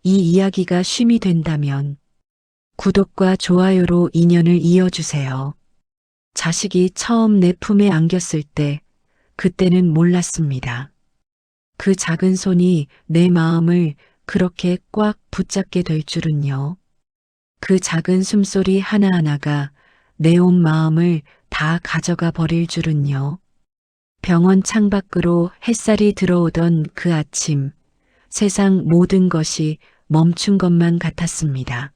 이 이야기가 쉼이 된다면 구독과 좋아요로 인연을 이어주세요. 자식이 처음 내 품에 안겼을 때 그때는 몰랐습니다. 그 작은 손이 내 마음을 그렇게 꽉 붙잡게 될 줄은요. 그 작은 숨소리 하나하나가 내 온 마음을 다 가져가 버릴 줄은요. 병원 창밖으로 햇살이 들어오던 그 아침, 세상 모든 것이 멈춘 것만 같았습니다.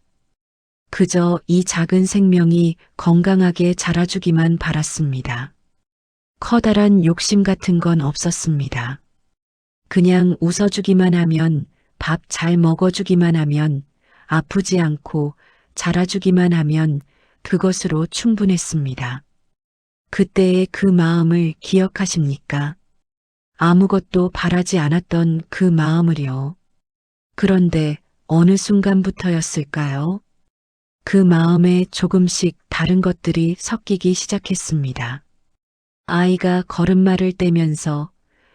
그저 이 작은 생명이 건강하게 자라주기만 바랐습니다. 커다란 욕심 같은 건 없었습니다. 그냥 웃어주기만 하면, 밥 잘 먹어주기만 하면, 아프지 않고 자라주기만 하면 그것으로 충분했습니다. 그때의 그 마음을 기억하십니까? 아무것도 바라지 않았던 그 마음을요. 그런데 어느 순간부터였을까요? 그 마음에 조금씩 다른 것들이 섞이기 시작했습니다. 아이가 걸음마를 떼면서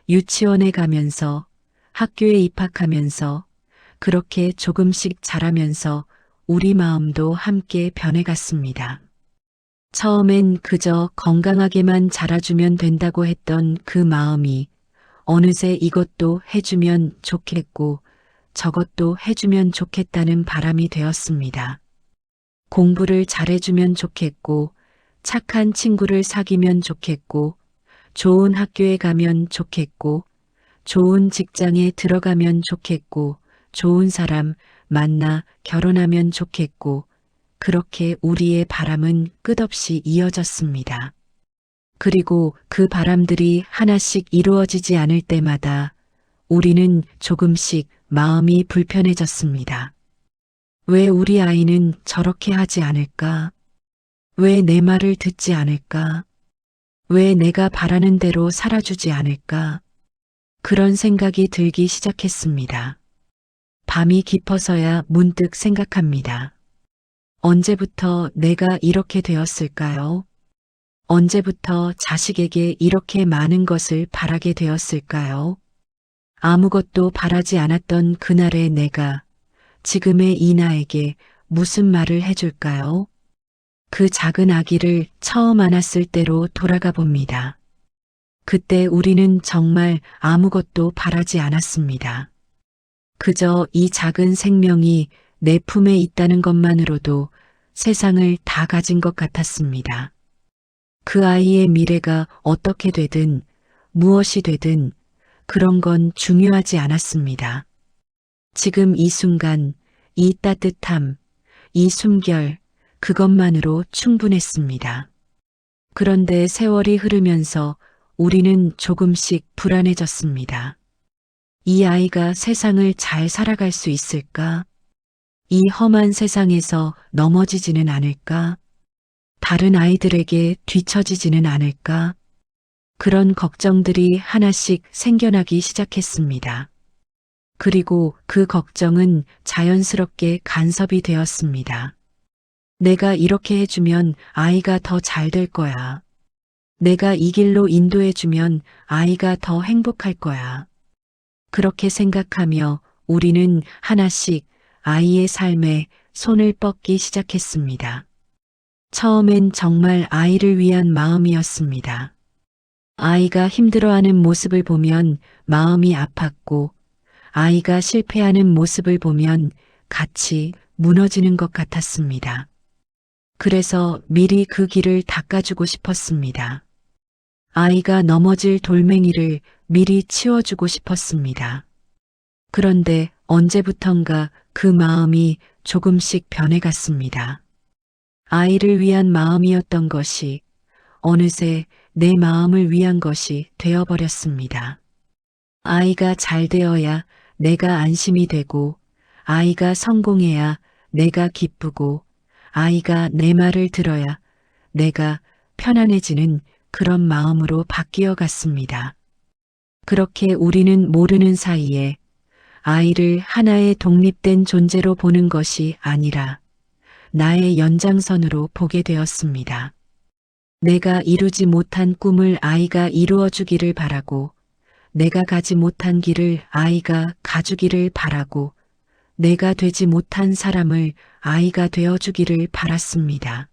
유치원에 가면서 학교에 입학하면서 그렇게 조금씩 자라면서 우리 마음도 함께 변해갔습니다. 처음엔 그저 건강하게만 자라주면 된다고 했던 그 마음이 어느새 이것도 해주면 좋겠고 저것도 해주면 좋겠다는 바람이 되었습니다. 공부를 잘해주면 좋겠고 착한 친구를 사귀면 좋겠고 좋은 학교에 가면 좋겠고 좋은 직장에 들어가면 좋겠고 좋은 사람 만나 결혼하면 좋겠고 그렇게 우리의 바람은 끝없이 이어졌습니다. 그리고 그 바람들이 하나씩 이루어지지 않을 때마다 우리는 조금씩 마음이 불편해졌습니다. 왜 우리 아이는 저렇게 하지 않을까? 왜 내 말을 듣지 않을까? 왜 내가 바라는 대로 살아주지 않을까? 그런 생각이 들기 시작했습니다. 밤이 깊어서야 문득 생각합니다. 언제부터 내가 이렇게 되었을까요? 언제부터 자식에게 이렇게 많은 것을 바라게 되었을까요? 아무것도 바라지 않았던 그날의 내가 지금의 이나에게 무슨 말을 해줄까요? 그 작은 아기를 처음 안았을 때로 돌아가 봅니다. 그때 우리는 정말 아무것도 바라지 않았습니다. 그저 이 작은 생명이 내 품에 있다는 것만으로도 세상을 다 가진 것 같았습니다. 그 아이의 미래가 어떻게 되든 무엇이 되든 그런 건 중요하지 않았습니다. 지금 이 순간, 이 따뜻함, 이 숨결, 그것만으로 충분했습니다. 그런데 세월이 흐르면서 우리는 조금씩 불안해졌습니다. 이 아이가 세상을 잘 살아갈 수 있을까? 이 험한 세상에서 넘어지지는 않을까? 다른 아이들에게 뒤처지지는 않을까? 그런 걱정들이 하나씩 생겨나기 시작했습니다. 그리고 그 걱정은 자연스럽게 간섭이 되었습니다. 내가 이렇게 해주면 아이가 더 잘 될 거야. 내가 이 길로 인도해주면 아이가 더 행복할 거야. 그렇게 생각하며 우리는 하나씩 아이의 삶에 손을 뻗기 시작했습니다. 처음엔 정말 아이를 위한 마음이었습니다. 아이가 힘들어하는 모습을 보면 마음이 아팠고 아이가 실패하는 모습을 보면 같이 무너지는 것 같았습니다. 그래서 미리 그 길을 닦아주고 싶었습니다. 아이가 넘어질 돌멩이를 미리 치워주고 싶었습니다. 그런데 언제부턴가 그 마음이 조금씩 변해갔습니다. 아이를 위한 마음이었던 것이 어느새 내 마음을 위한 것이 되어버렸습니다. 아이가 잘 되어야 내가 안심이 되고 아이가 성공해야 내가 기쁘고 아이가 내 말을 들어야 내가 편안해지는 그런 마음으로 바뀌어 갔습니다. 그렇게 우리는 모르는 사이에 아이를 하나의 독립된 존재로 보는 것이 아니라 나의 연장선으로 보게 되었습니다. 내가 이루지 못한 꿈을 아이가 이루어 주기를 바라고 내가 가지 못한 길을 아이가 가주기를 바라고 내가 되지 못한 사람을 아이가 되어주기를 바랐습니다.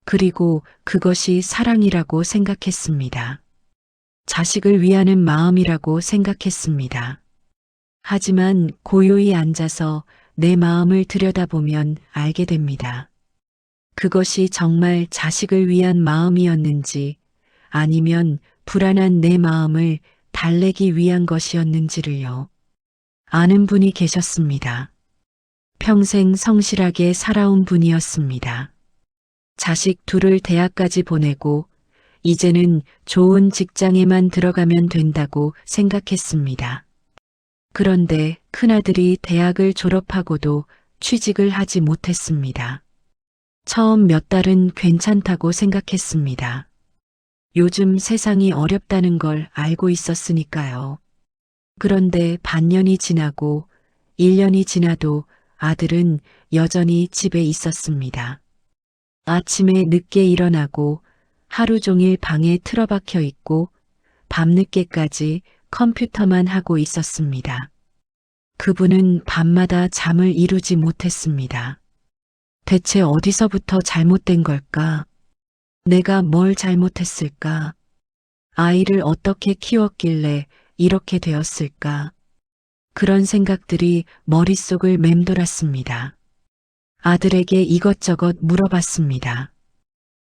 그리고 그것이 사랑이라고 생각했습니다. 자식을 위하는 마음이라고 생각했습니다. 하지만 고요히 앉아서 내 마음을 들여다보면 알게 됩니다. 그것이 정말 자식을 위한 마음이었는지 아니면 불안한 내 마음을 달래기 위한 것이었는지를요. 아는 분이 계셨습니다. 평생 성실하게 살아온 분이었습니다. 자식 둘을 대학까지 보내고 이제는 좋은 직장에만 들어가면 된다고 생각했습니다. 그런데 큰아들이 대학을 졸업하고도 취직을 하지 못했습니다. 처음 몇 달은 괜찮다고 생각했습니다. 요즘 세상이 어렵다는 걸 알고 있었으니까요. 그런데 반년이 지나고 1년이 지나도 아들은 여전히 집에 있었습니다. 아침에 늦게 일어나고 하루 종일 방에 틀어박혀 있고 밤늦게까지 컴퓨터만 하고 있었습니다. 그분은 밤마다 잠을 이루지 못했습니다. 대체 어디서부터 잘못된 걸까? 내가 뭘 잘못했을까? 아이를 어떻게 키웠길래 이렇게 되었을까? 그런 생각들이 머릿속을 맴돌았습니다. 아들에게 이것저것 물어봤습니다.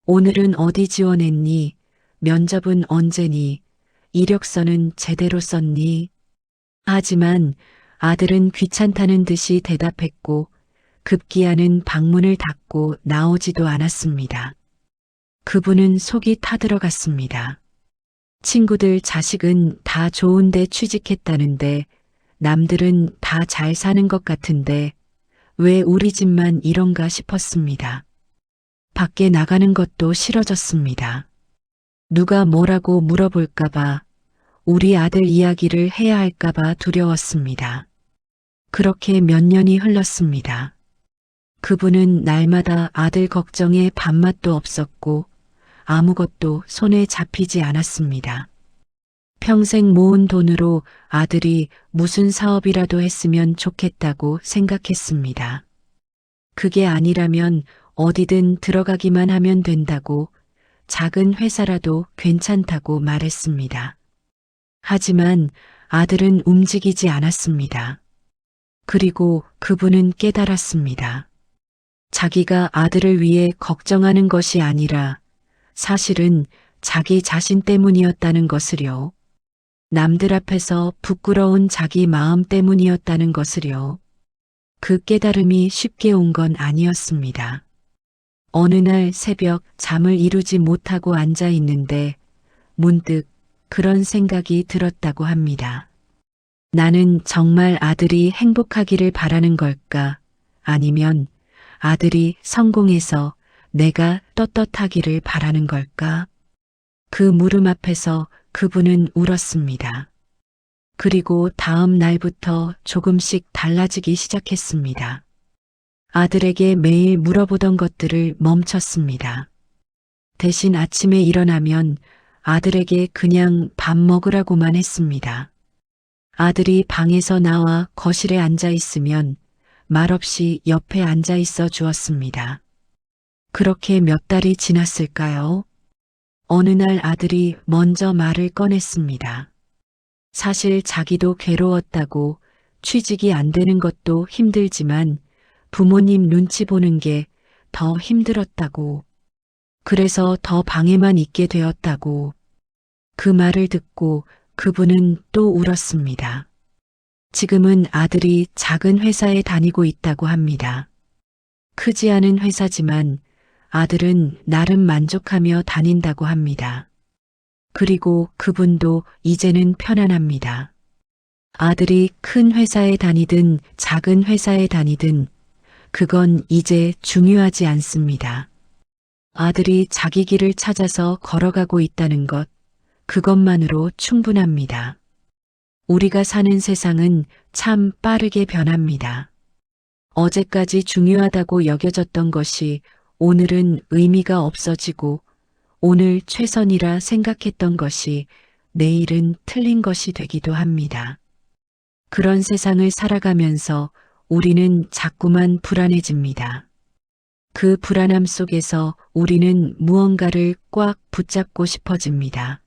오늘은 어디 지원했니? 면접은 언제니? 이력서는 제대로 썼니? 하지만 아들은 귀찮다는 듯이 대답했고 급기야는 방문을 닫고 나오지도 않았습니다. 그분은 속이 타들어갔습니다. 친구들 자식은 다 좋은데 취직했다는데 남들은 다 잘 사는 것 같은데 왜 우리 집만 이런가 싶었습니다. 밖에 나가는 것도 싫어졌습니다. 누가 뭐라고 물어볼까봐 우리 아들 이야기를 해야 할까봐 두려웠습니다. 그렇게 몇 년이 흘렀습니다. 그분은 날마다 아들 걱정에 밥맛도 없었고 아무것도 손에 잡히지 않았습니다. 평생 모은 돈으로 아들이 무슨 사업이라도 했으면 좋겠다고 생각했습니다. 그게 아니라면 어디든 들어가기만 하면 된다고 작은 회사라도 괜찮다고 말했습니다. 하지만 아들은 움직이지 않았습니다. 그리고 그분은 깨달았습니다. 자기가 아들을 위해 걱정하는 것이 아니라 사실은 자기 자신 때문이었다는 것을요. 남들 앞에서 부끄러운 자기 마음 때문이었다는 것을요. 그 깨달음이 쉽게 온 건 아니었습니다. 어느 날 새벽 잠을 이루지 못하고 앉아 있는데 문득 그런 생각이 들었다고 합니다. 나는 정말 아들이 행복하기를 바라는 걸까? 아니면 아들이 성공해서 내가 떳떳하기를 바라는 걸까? 그 물음 앞에서 그분은 울었습니다. 그리고 다음 날부터 조금씩 달라지기 시작했습니다. 아들에게 매일 물어보던 것들을 멈췄습니다. 대신 아침에 일어나면 아들에게 그냥 밥 먹으라고만 했습니다. 아들이 방에서 나와 거실에 앉아 있으면 말없이 옆에 앉아 있어 주었습니다. 그렇게 몇 달이 지났을까요? 어느 날 아들이 먼저 말을 꺼냈습니다. 사실 자기도 괴로웠다고 취직이 안 되는 것도 힘들지만 부모님 눈치 보는 게 더 힘들었다고. 그래서 더 방에만 있게 되었다고. 그 말을 듣고 그분은 또 울었습니다. 지금은 아들이 작은 회사에 다니고 있다고 합니다. 크지 않은 회사지만 아들은 나름 만족하며 다닌다고 합니다. 그리고 그분도 이제는 편안합니다. 아들이 큰 회사에 다니든 작은 회사에 다니든 그건 이제 중요하지 않습니다. 아들이 자기 길을 찾아서 걸어가고 있다는 것, 그것만으로 충분합니다. 우리가 사는 세상은 참 빠르게 변합니다. 어제까지 중요하다고 여겨졌던 것이 오늘은 의미가 없어지고 오늘 최선이라 생각했던 것이 내일은 틀린 것이 되기도 합니다. 그런 세상을 살아가면서 우리는 자꾸만 불안해집니다. 그 불안함 속에서 우리는 무언가를 꽉 붙잡고 싶어집니다.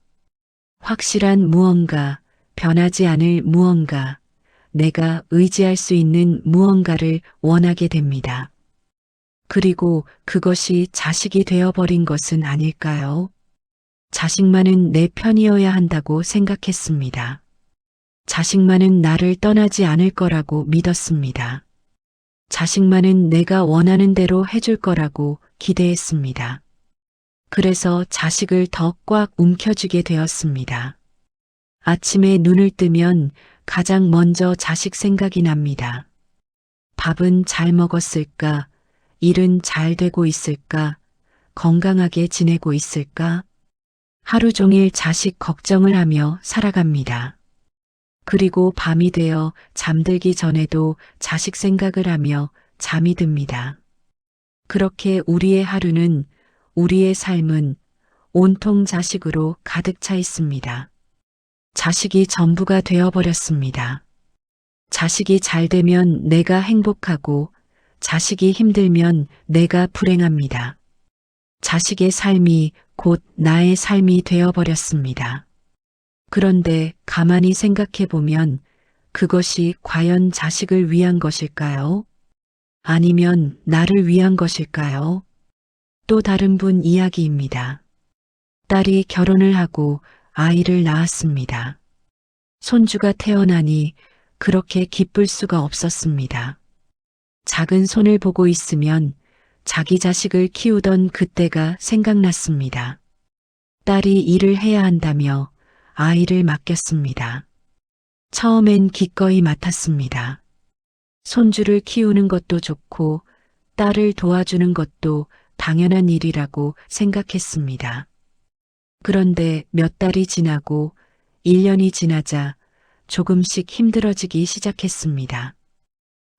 확실한 무언가, 변하지 않을 무언가, 내가 의지할 수 있는 무언가를 원하게 됩니다. 그리고 그것이 자식이 되어버린 것은 아닐까요? 자식만은 내 편이어야 한다고 생각했습니다. 자식만은 나를 떠나지 않을 거라고 믿었습니다. 자식만은 내가 원하는 대로 해줄 거라고 기대했습니다. 그래서 자식을 더 꽉 움켜쥐게 되었습니다. 아침에 눈을 뜨면 가장 먼저 자식 생각이 납니다. 밥은 잘 먹었을까? 일은 잘 되고 있을까? 건강하게 지내고 있을까? 하루 종일 자식 걱정을 하며 살아갑니다. 그리고 밤이 되어 잠들기 전에도 자식 생각을 하며 잠이 듭니다. 그렇게 우리의 하루는, 우리의 삶은 온통 자식으로 가득 차 있습니다. 자식이 전부가 되어버렸습니다. 자식이 잘 되면 내가 행복하고 자식이 힘들면 내가 불행합니다. 자식의 삶이 곧 나의 삶이 되어버렸습니다. 그런데 가만히 생각해 보면 그것이 과연 자식을 위한 것일까요? 아니면 나를 위한 것일까요? 또 다른 분 이야기입니다. 딸이 결혼을 하고 아이를 낳았습니다. 손주가 태어나니 그렇게 기쁠 수가 없었습니다. 작은 손을 보고 있으면 자기 자식을 키우던 그때가 생각났습니다. 딸이 일을 해야 한다며 아이를 맡겼습니다. 처음엔 기꺼이 맡았습니다. 손주를 키우는 것도 좋고 딸을 도와주는 것도 당연한 일이라고 생각했습니다. 그런데 몇 달이 지나고 1년이 지나자 조금씩 힘들어지기 시작했습니다.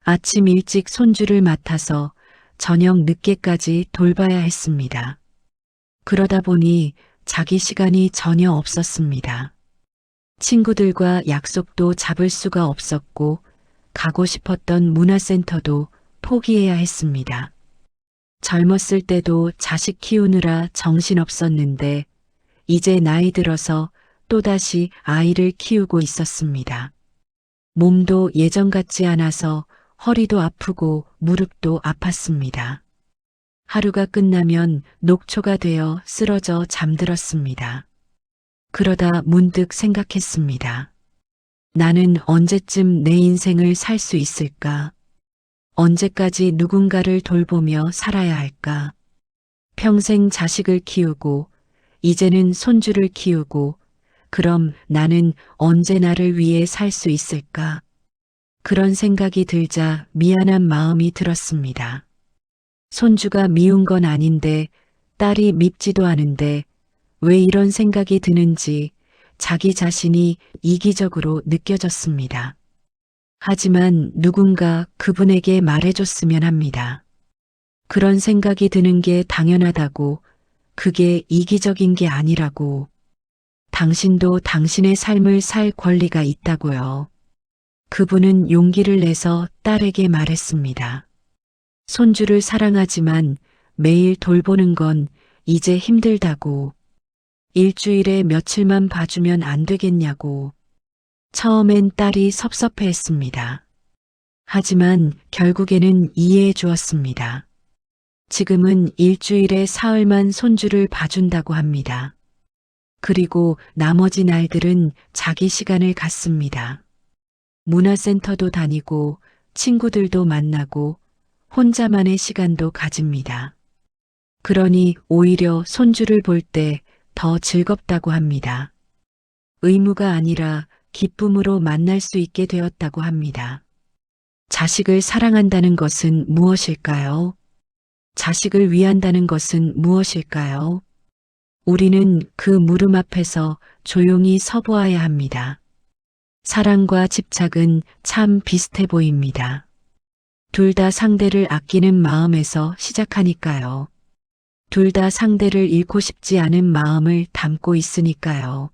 아침 일찍 손주를 맡아서 저녁 늦게까지 돌봐야 했습니다. 그러다 보니 자기 시간이 전혀 없었습니다. 친구들과 약속도 잡을 수가 없었고 가고 싶었던 문화센터도 포기해야 했습니다. 젊었을 때도 자식 키우느라 정신없었는데 이제 나이 들어서 또다시 아이를 키우고 있었습니다. 몸도 예전 같지 않아서 허리도 아프고 무릎도 아팠습니다. 하루가 끝나면 녹초가 되어 쓰러져 잠들었습니다. 그러다 문득 생각했습니다. 나는 언제쯤 내 인생을 살 수 있을까? 언제까지 누군가를 돌보며 살아야 할까? 평생 자식을 키우고 이제는 손주를 키우고 그럼 나는 언제 나를 위해 살 수 있을까? 그런 생각이 들자 미안한 마음이 들었습니다. 손주가 미운 건 아닌데 딸이 밉지도 않은데 왜 이런 생각이 드는지 자기 자신이 이기적으로 느껴졌습니다. 하지만 누군가 그분에게 말해줬으면 합니다. 그런 생각이 드는 게 당연하다고, 그게 이기적인 게 아니라고. 당신도 당신의 삶을 살 권리가 있다고요. 그분은 용기를 내서 딸에게 말했습니다. 손주를 사랑하지만 매일 돌보는 건 이제 힘들다고. 일주일에 며칠만 봐주면 안 되겠냐고. 처음엔 딸이 섭섭해했습니다. 하지만 결국에는 이해해 주었습니다. 지금은 일주일에 사흘만 손주를 봐준다고 합니다. 그리고 나머지 날들은 자기 시간을 갖습니다. 문화센터도 다니고 친구들도 만나고 혼자만의 시간도 가집니다. 그러니 오히려 손주를 볼 때 더 즐겁다고 합니다. 의무가 아니라 기쁨으로 만날 수 있게 되었다고 합니다. 자식을 사랑한다는 것은 무엇일까요? 자식을 위한다는 것은 무엇일까요? 우리는 그 물음 앞에서 조용히 서보아야 합니다. 사랑과 집착은 참 비슷해 보입니다. 둘 다 상대를 아끼는 마음에서 시작하니까요. 둘 다 상대를 잃고 싶지 않은 마음을 담고 있으니까요.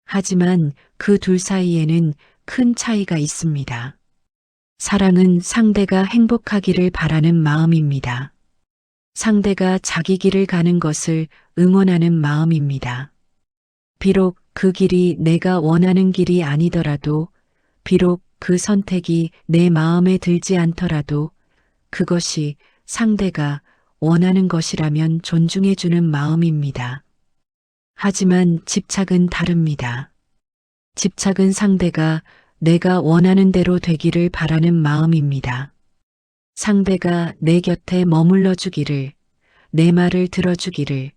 하지만 그 둘 사이에는 큰 차이가 있습니다. 사랑은 상대가 행복하기를 바라는 마음입니다. 상대가 자기 길을 가는 것을 응원하는 마음입니다. 비록 그 길이 내가 원하는 길이 아니더라도, 비록 그 선택이 내 마음에 들지 않더라도, 그것이 상대가 원하는 것이라면 존중해주는 마음입니다. 하지만 집착은 다릅니다. 집착은 상대가 내가 원하는 대로 되기를 바라는 마음입니다. 상대가 내 곁에 머물러 주기를, 내 말을 들어주기를,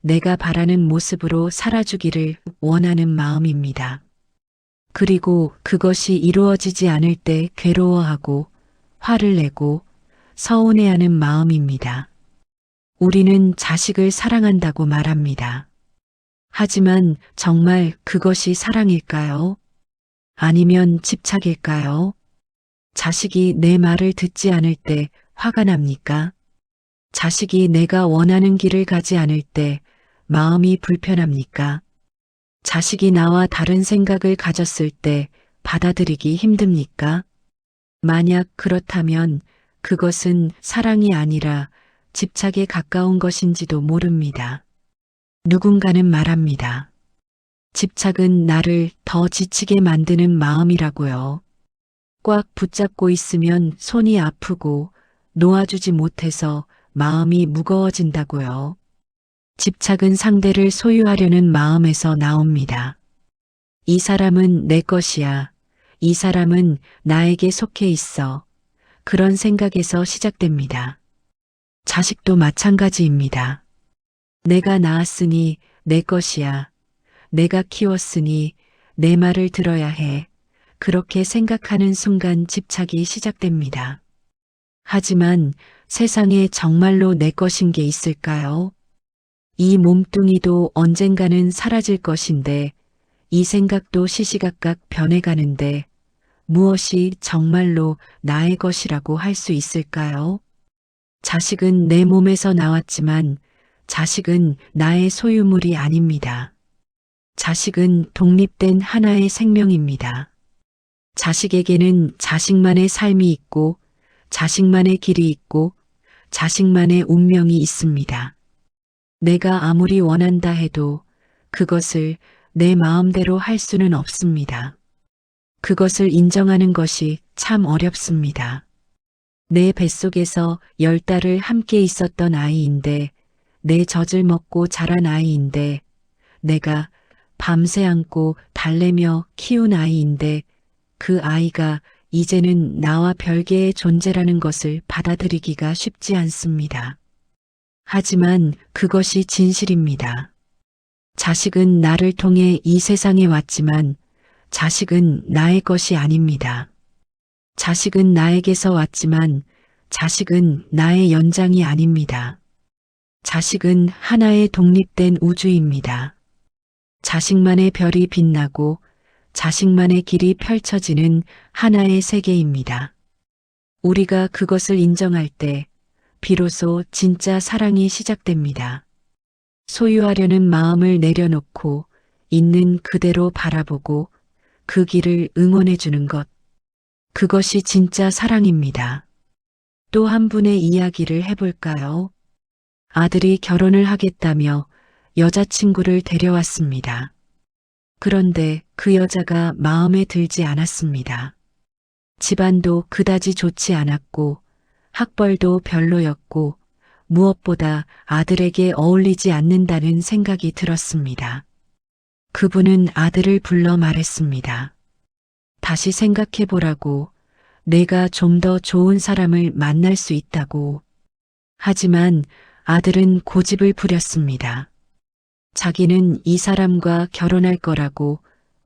내가 바라는 모습으로 살아주기를 원하는 마음입니다. 그리고 그것이 이루어지지 않을 때 괴로워하고 화를 내고 서운해하는 마음입니다. 우리는 자식을 사랑한다고 말합니다. 하지만 정말 그것이 사랑일까요? 아니면 집착일까요? 자식이 내 말을 듣지 않을 때 화가 납니까? 자식이 내가 원하는 길을 가지 않을 때 마음이 불편합니까? 자식이 나와 다른 생각을 가졌을 때 받아들이기 힘듭니까? 만약 그렇다면 그것은 사랑이 아니라 집착에 가까운 것인지도 모릅니다. 누군가는 말합니다. 집착은 나를 더 지치게 만드는 마음이라고요. 꽉 붙잡고 있으면 손이 아프고 놓아주지 못해서 마음이 무거워진다고요. 집착은 상대를 소유하려는 마음에서 나옵니다. 이 사람은 내 것이야. 이 사람은 나에게 속해 있어. 그런 생각에서 시작됩니다. 자식도 마찬가지입니다. 내가 낳았으니 내 것이야. 내가 키웠으니 내 말을 들어야 해. 그렇게 생각하는 순간 집착이 시작됩니다. 하지만 세상에 정말로 내 것인 게 있을까요? 이 몸뚱이도 언젠가는 사라질 것인데 이 생각도 시시각각 변해가는데 무엇이 정말로 나의 것이라고 할 수 있을까요? 자식은 내 몸에서 나왔지만 자식은 나의 소유물이 아닙니다. 자식은 독립된 하나의 생명입니다. 자식에게는 자식만의 삶이 있고 자식만의 길이 있고 자식만의 운명이 있습니다. 내가 아무리 원한다 해도 그것을 내 마음대로 할 수는 없습니다. 그것을 인정하는 것이 참 어렵습니다. 내 뱃속에서 10달을 함께 있었던 아이인데, 내 젖을 먹고 자란 아이인데, 내가 밤새 안고 달래며 키운 아이인데, 그 아이가 이제는 나와 별개의 존재라는 것을 받아들이기가 쉽지 않습니다. 하지만 그것이 진실입니다. 자식은 나를 통해 이 세상에 왔지만 자식은 나의 것이 아닙니다. 자식은 나에게서 왔지만 자식은 나의 연장이 아닙니다. 자식은 하나의 독립된 우주입니다. 자식만의 별이 빛나고 자식만의 길이 펼쳐지는 하나의 세계입니다. 우리가 그것을 인정할 때 비로소 진짜 사랑이 시작됩니다. 소유하려는 마음을 내려놓고 있는 그대로 바라보고 그 길을 응원해 주는 것. 그것이 진짜 사랑입니다. 또 한 분의 이야기를 해볼까요? 아들이 결혼을 하겠다며 여자친구를 데려왔습니다. 그런데 그 여자가 마음에 들지 않았습니다. 집안도 그다지 좋지 않았고 학벌도 별로였고 무엇보다 아들에게 어울리지 않는다는 생각이 들었습니다. 그분은 아들을 불러 말했습니다. 다시 생각해 보라고. 내가 좀 더 좋은 사람을 만날 수 있다고. 하지만 아들은 고집을 부렸습니다. 자기는 이 사람과 결혼할 거라고,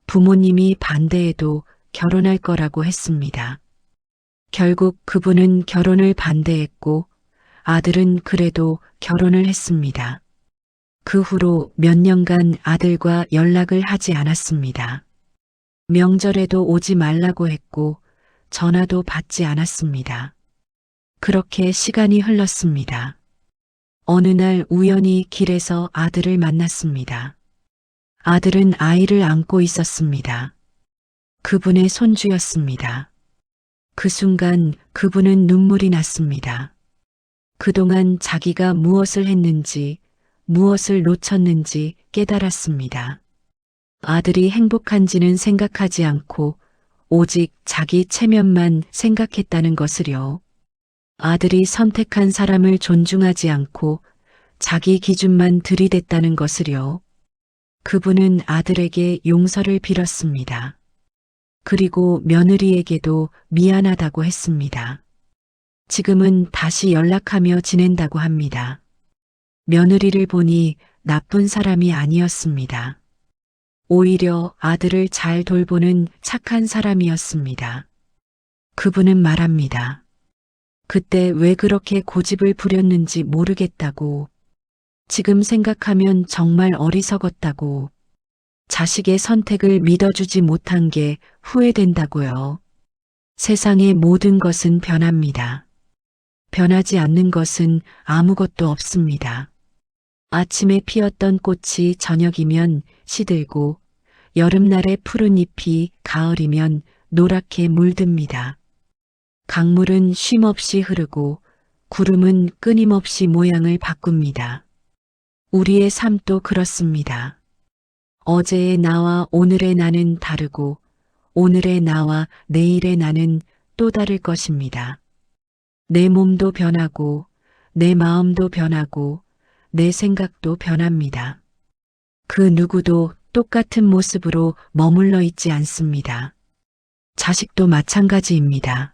부모님이 반대해도 결혼할 거라고 했습니다. 결국 그분은 결혼을 반대했고 아들은 그래도 결혼을 했습니다. 그 후로 몇 년간 아들과 연락을 하지 않았습니다. 명절에도 오지 말라고 했고 전화도 받지 않았습니다. 그렇게 시간이 흘렀습니다. 어느 날 우연히 길에서 아들을 만났습니다. 아들은 아이를 안고 있었습니다. 그분의 손주였습니다. 그 순간 그분은 눈물이 났습니다. 그동안 자기가 무엇을 했는지, 무엇을 놓쳤는지 깨달았습니다. 아들이 행복한지는 생각하지 않고 오직 자기 체면만 생각했다는 것을요. 아들이 선택한 사람을 존중하지 않고 자기 기준만 들이댔다는 것을요. 그분은 아들에게 용서를 빌었습니다. 그리고 며느리에게도 미안하다고 했습니다. 지금은 다시 연락하며 지낸다고 합니다. 며느리를 보니 나쁜 사람이 아니었습니다. 오히려 아들을 잘 돌보는 착한 사람이었습니다. 그분은 말합니다. 그때 왜 그렇게 고집을 부렸는지 모르겠다고. 지금 생각하면 정말 어리석었다고. 자식의 선택을 믿어주지 못한 게 후회된다고요. 세상의 모든 것은 변합니다. 변하지 않는 것은 아무것도 없습니다. 아침에 피었던 꽃이 저녁이면 시들고 여름날의 푸른 잎이 가을이면 노랗게 물듭니다. 강물은 쉼없이 흐르고 구름은 끊임없이 모양을 바꿉니다. 우리의 삶도 그렇습니다. 어제의 나와 오늘의 나는 다르고 오늘의 나와 내일의 나는 또 다를 것입니다. 내 몸도 변하고 내 마음도 변하고 내 생각도 변합니다. 그 누구도 똑같은 모습으로 머물러 있지 않습니다. 자식도 마찬가지입니다.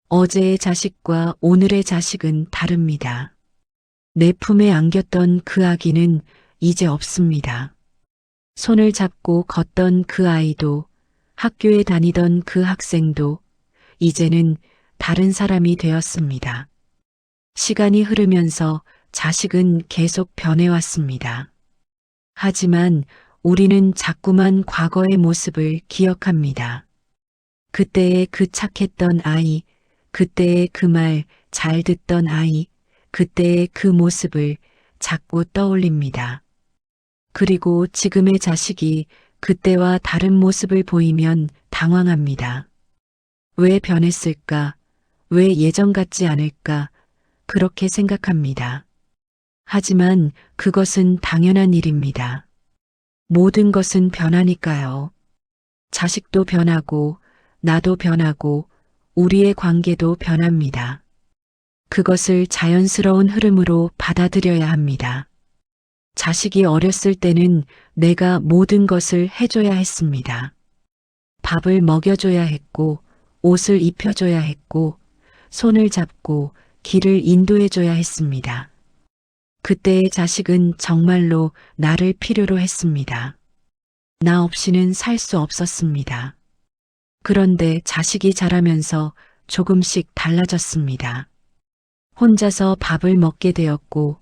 어제의 자식과 오늘의 자식은 다릅니다. 내 품에 안겼던 그 아기는 이제 없습니다. 손을 잡고 걷던 그 아이도 학교에 다니던 그 학생도 이제는 다른 사람이 되었습니다. 시간이 흐르면서 자식은 계속 변해왔습니다. 하지만 우리는 자꾸만 과거의 모습을 기억합니다. 그때의 그 착했던 아이, 그때의 그 말 잘 듣던 아이, 그때의 그 모습을 자꾸 떠올립니다. 그리고 지금의 자식이 그때와 다른 모습을 보이면 당황합니다. 왜 변했을까? 왜 예전 같지 않을까? 그렇게 생각합니다. 하지만 그것은 당연한 일입니다. 모든 것은 변하니까요. 자식도 변하고, 나도 변하고, 우리의 관계도 변합니다. 그것을 자연스러운 흐름으로 받아들여야 합니다. 자식이 어렸을 때는 내가 모든 것을 해줘야 했습니다. 밥을 먹여줘야 했고, 옷을 입혀줘야 했고, 손을 잡고 길을 인도해줘야 했습니다. 그때의 자식은 정말로 나를 필요로 했습니다. 나 없이는 살 수 없었습니다. 그런데 자식이 자라면서 조금씩 달라졌습니다. 혼자서 밥을 먹게 되었고,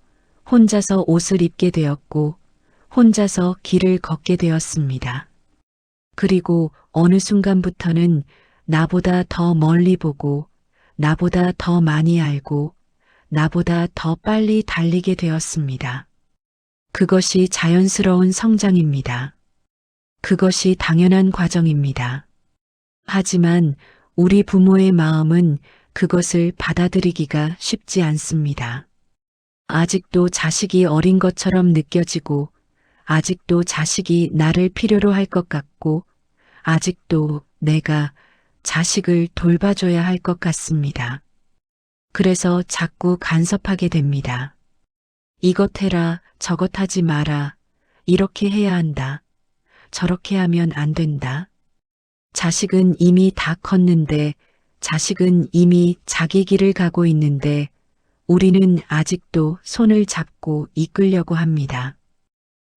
혼자서 옷을 입게 되었고, 혼자서 길을 걷게 되었습니다. 그리고 어느 순간부터는 나보다 더 멀리 보고, 나보다 더 많이 알고, 나보다 더 빨리 달리게 되었습니다. 그것이 자연스러운 성장입니다. 그것이 당연한 과정입니다. 하지만 우리 부모의 마음은 그것을 받아들이기가 쉽지 않습니다. 아직도 자식이 어린 것처럼 느껴지고, 아직도 자식이 나를 필요로 할 것 같고, 아직도 내가 자식을 돌봐줘야 할 것 같습니다. 그래서 자꾸 간섭하게 됩니다. 이것 해라, 저것 하지 마라, 이렇게 해야 한다, 저렇게 하면 안 된다. 자식은 이미 다 컸는데, 자식은 이미 자기 길을 가고 있는데, 우리는 아직도 손을 잡고 이끌려고 합니다.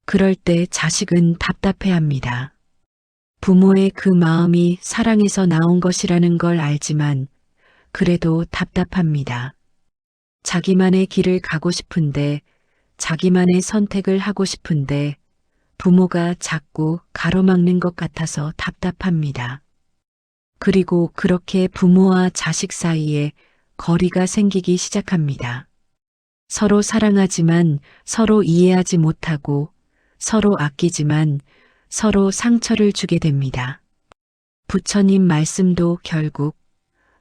그럴 때 자식은 답답해합니다. 부모의 그 마음이 사랑에서 나온 것이라는 걸 알지만 그래도 답답합니다. 자기만의 길을 가고 싶은데, 자기만의 선택을 하고 싶은데 부모가 자꾸 가로막는 것 같아서 답답합니다. 그리고 그렇게 부모와 자식 사이에 거리가 생기기 시작합니다. 서로 사랑하지만 서로 이해하지 못하고, 서로 아끼지만 서로 상처를 주게 됩니다. 부처님 말씀도 결국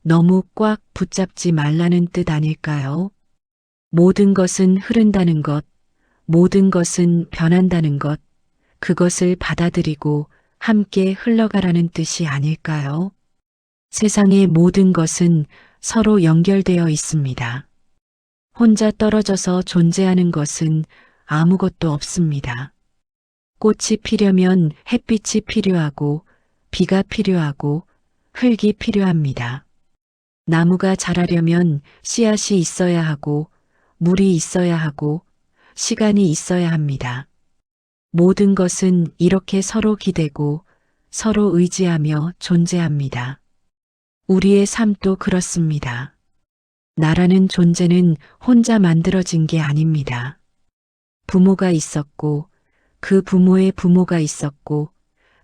너무 꽉 붙잡지 말라는 뜻 아닐까요? 모든 것은 흐른다는 것, 모든 것은 변한다는 것, 그것을 받아들이고 함께 흘러가라는 뜻이 아닐까요? 세상의 모든 것은 서로 연결되어 있습니다. 혼자 떨어져서 존재하는 것은 아무것도 없습니다. 꽃이 피려면 햇빛이 필요하고 비가 필요하고 흙이 필요합니다. 나무가 자라려면 씨앗이 있어야 하고 물이 있어야 하고 시간이 있어야 합니다. 모든 것은 이렇게 서로 기대고 서로 의지하며 존재합니다. 우리의 삶도 그렇습니다. 나라는 존재는 혼자 만들어진 게 아닙니다. 부모가 있었고 그 부모의 부모가 있었고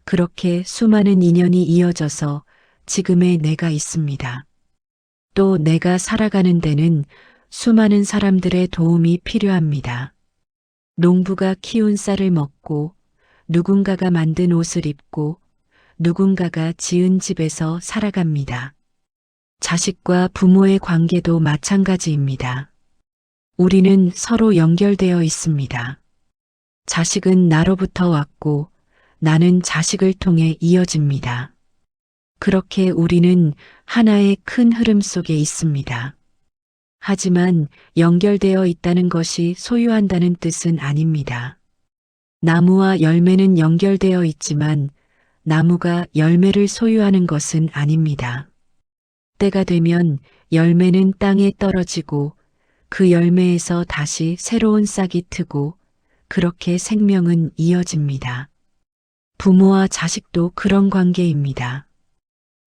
그렇게 수많은 인연이 이어져서 지금의 내가 있습니다. 또 내가 살아가는 데는 수많은 사람들의 도움이 필요합니다. 농부가 키운 쌀을 먹고 누군가가 만든 옷을 입고 누군가가 지은 집에서 살아갑니다. 자식과 부모의 관계도 마찬가지입니다. 우리는 서로 연결되어 있습니다. 자식은 나로부터 왔고 나는 자식을 통해 이어집니다. 그렇게 우리는 하나의 큰 흐름 속에 있습니다. 하지만 연결되어 있다는 것이 소유한다는 뜻은 아닙니다. 나무와 열매는 연결되어 있지만 나무가 열매를 소유하는 것은 아닙니다. 때가 되면 열매는 땅에 떨어지고 그 열매에서 다시 새로운 싹이 트고 그렇게 생명은 이어집니다. 부모와 자식도 그런 관계입니다.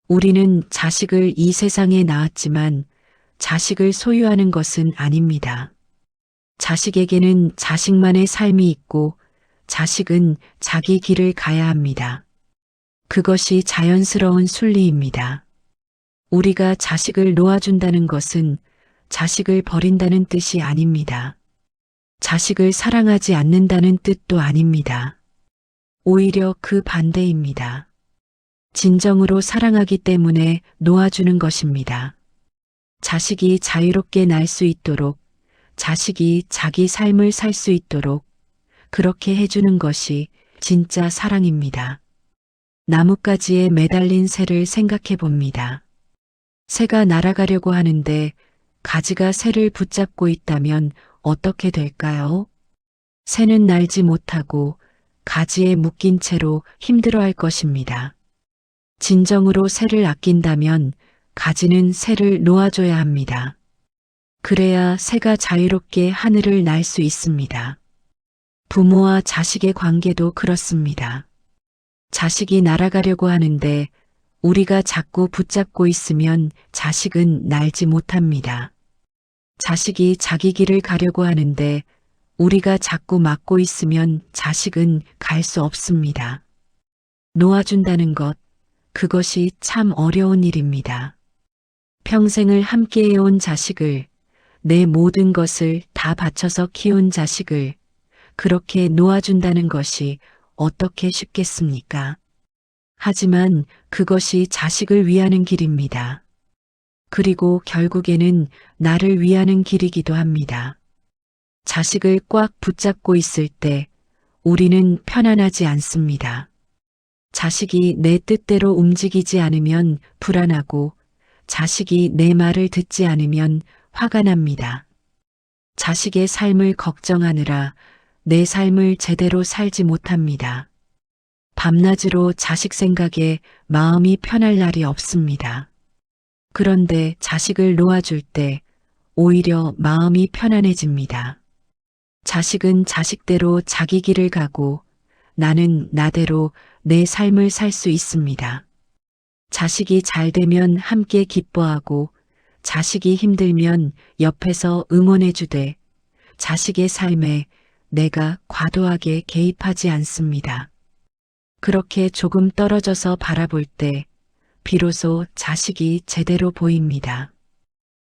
우리는 자식을 이 세상에 낳았지만 자식을 소유하는 것은 아닙니다. 자식에게는 자식만의 삶이 있고 자식은 자기 길을 가야 합니다. 그것이 자연스러운 순리입니다. 우리가 자식을 놓아준다는 것은 자식을 버린다는 뜻이 아닙니다. 자식을 사랑하지 않는다는 뜻도 아닙니다. 오히려 그 반대입니다. 진정으로 사랑하기 때문에 놓아주는 것입니다. 자식이 자유롭게 날 수 있도록, 자식이 자기 삶을 살 수 있도록 그렇게 해주는 것이 진짜 사랑입니다. 나뭇가지에 매달린 새를 생각해 봅니다. 새가 날아가려고 하는데 가지가 새를 붙잡고 있다면 어떻게 될까요? 새는 날지 못하고 가지에 묶인 채로 힘들어할 것입니다. 진정으로 새를 아낀다면 가지는 새를 놓아줘야 합니다. 그래야 새가 자유롭게 하늘을 날 수 있습니다. 부모와 자식의 관계도 그렇습니다. 자식이 날아가려고 하는데 우리가 자꾸 붙잡고 있으면 자식은 날지 못합니다. 자식이 자기 길을 가려고 하는데 우리가 자꾸 막고 있으면 자식은 갈 수 없습니다. 놓아준다는 것, 그것이 참 어려운 일입니다. 평생을 함께해온 자식을, 내 모든 것을 다 바쳐서 키운 자식을 그렇게 놓아준다는 것이 어떻게 쉽겠습니까? 하지만 그것이 자식을 위하는 길입니다. 그리고 결국에는 나를 위하는 길이기도 합니다. 자식을 꽉 붙잡고 있을 때 우리는 편안하지 않습니다. 자식이 내 뜻대로 움직이지 않으면 불안하고 자식이 내 말을 듣지 않으면 화가 납니다. 자식의 삶을 걱정하느라 내 삶을 제대로 살지 못합니다. 밤낮으로 자식 생각에 마음이 편할 날이 없습니다. 그런데 자식을 놓아줄 때 오히려 마음이 편안해집니다. 자식은 자식대로 자기 길을 가고 나는 나대로 내 삶을 살 수 있습니다. 자식이 잘 되면 함께 기뻐하고 자식이 힘들면 옆에서 응원해주되 자식의 삶에 내가 과도하게 개입하지 않습니다. 그렇게 조금 떨어져서 바라볼 때 비로소 자식이 제대로 보입니다.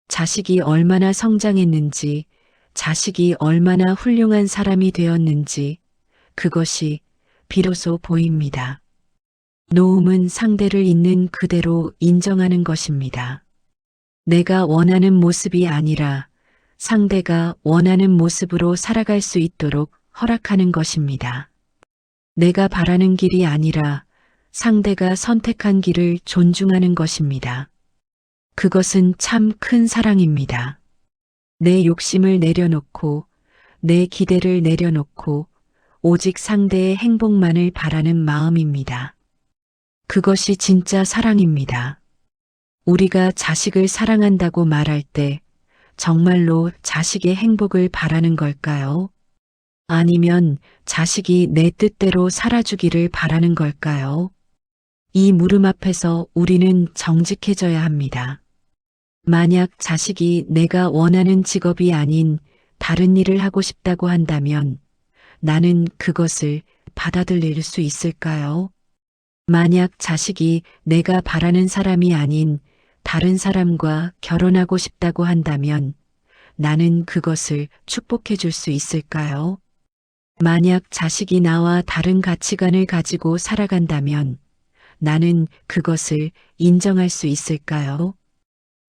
자식이 얼마나 성장했는지, 자식이 얼마나 훌륭한 사람이 되었는지 그것이 비로소 보입니다. 놓음은 상대를 있는 그대로 인정하는 것입니다. 내가 원하는 모습이 아니라 상대가 원하는 모습으로 살아갈 수 있도록 허락하는 것입니다. 내가 바라는 길이 아니라 상대가 선택한 길을 존중하는 것입니다. 그것은 참 큰 사랑입니다. 내 욕심을 내려놓고 내 기대를 내려놓고 오직 상대의 행복만을 바라는 마음입니다. 그것이 진짜 사랑입니다. 우리가 자식을 사랑한다고 말할 때 정말로 자식의 행복을 바라는 걸까요? 아니면 자식이 내 뜻대로 살아주기를 바라는 걸까요? 이 물음 앞에서 우리는 정직해져야 합니다. 만약 자식이 내가 원하는 직업이 아닌 다른 일을 하고 싶다고 한다면 나는 그것을 받아들일 수 있을까요? 만약 자식이 내가 바라는 사람이 아닌 다른 사람과 결혼하고 싶다고 한다면 나는 그것을 축복해 줄 수 있을까요? 만약 자식이 나와 다른 가치관을 가지고 살아간다면 나는 그것을 인정할 수 있을까요?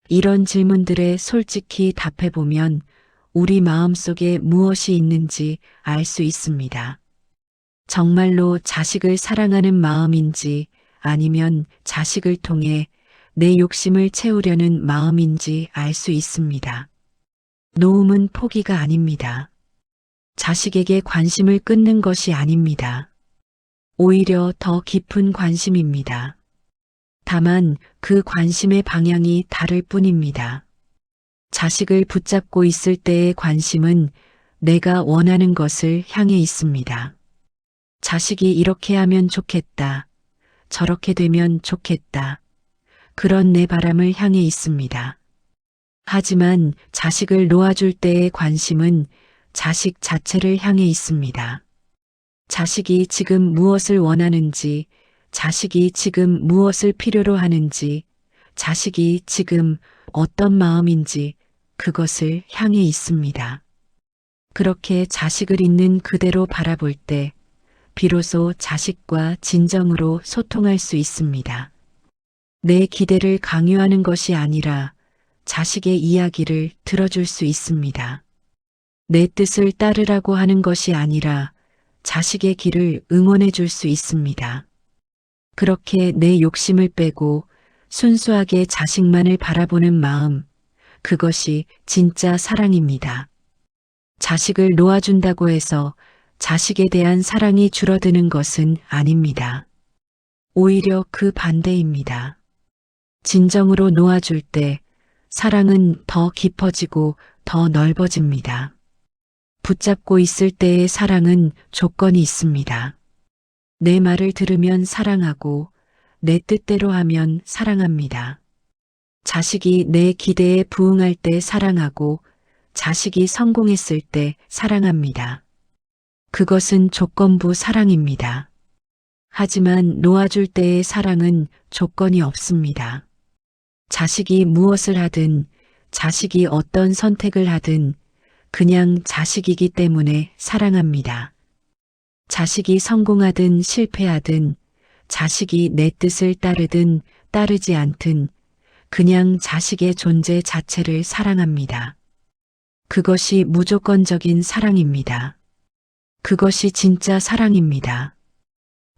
이런 질문들에 솔직히 답해보면 우리 마음속에 무엇이 있는지 알 수 있습니다. 정말로 자식을 사랑하는 마음인지 아니면 자식을 통해 내 욕심을 채우려는 마음인지 알 수 있습니다. 놓음은 포기가 아닙니다. 자식에게 관심을 끊는 것이 아닙니다. 오히려 더 깊은 관심입니다. 다만 그 관심의 방향이 다를 뿐입니다. 자식을 붙잡고 있을 때의 관심은 내가 원하는 것을 향해 있습니다. 자식이 이렇게 하면 좋겠다. 저렇게 되면 좋겠다. 그런 내 바람을 향해 있습니다. 하지만 자식을 놓아줄 때의 관심은 자식 자체를 향해 있습니다. 자식이 지금 무엇을 원하는지, 자식이 지금 무엇을 필요로 하는지, 자식이 지금 어떤 마음인지 그것을 향해 있습니다. 그렇게 자식을 있는 그대로 바라볼 때 비로소 자식과 진정으로 소통할 수 있습니다. 내 기대를 강요하는 것이 아니라 자식의 이야기를 들어줄 수 있습니다. 내 뜻을 따르라고 하는 것이 아니라 자식의 길을 응원해 줄 수 있습니다. 그렇게 내 욕심을 빼고 순수하게 자식만을 바라보는 마음, 그것이 진짜 사랑입니다. 자식을 놓아준다고 해서 자식에 대한 사랑이 줄어드는 것은 아닙니다. 오히려 그 반대입니다. 진정으로 놓아줄 때 사랑은 더 깊어지고 더 넓어집니다. 붙잡고 있을 때의 사랑은 조건이 있습니다. 내 말을 들으면 사랑하고 내 뜻대로 하면 사랑합니다. 자식이 내 기대에 부응할 때 사랑하고 자식이 성공했을 때 사랑합니다. 그것은 조건부 사랑입니다. 하지만 놓아줄 때의 사랑은 조건이 없습니다. 자식이 무엇을 하든 자식이 어떤 선택을 하든 그냥 자식이기 때문에 사랑합니다. 자식이 성공하든 실패하든 자식이 내 뜻을 따르든 따르지 않든 그냥 자식의 존재 자체를 사랑합니다. 그것이 무조건적인 사랑입니다. 그것이 진짜 사랑입니다.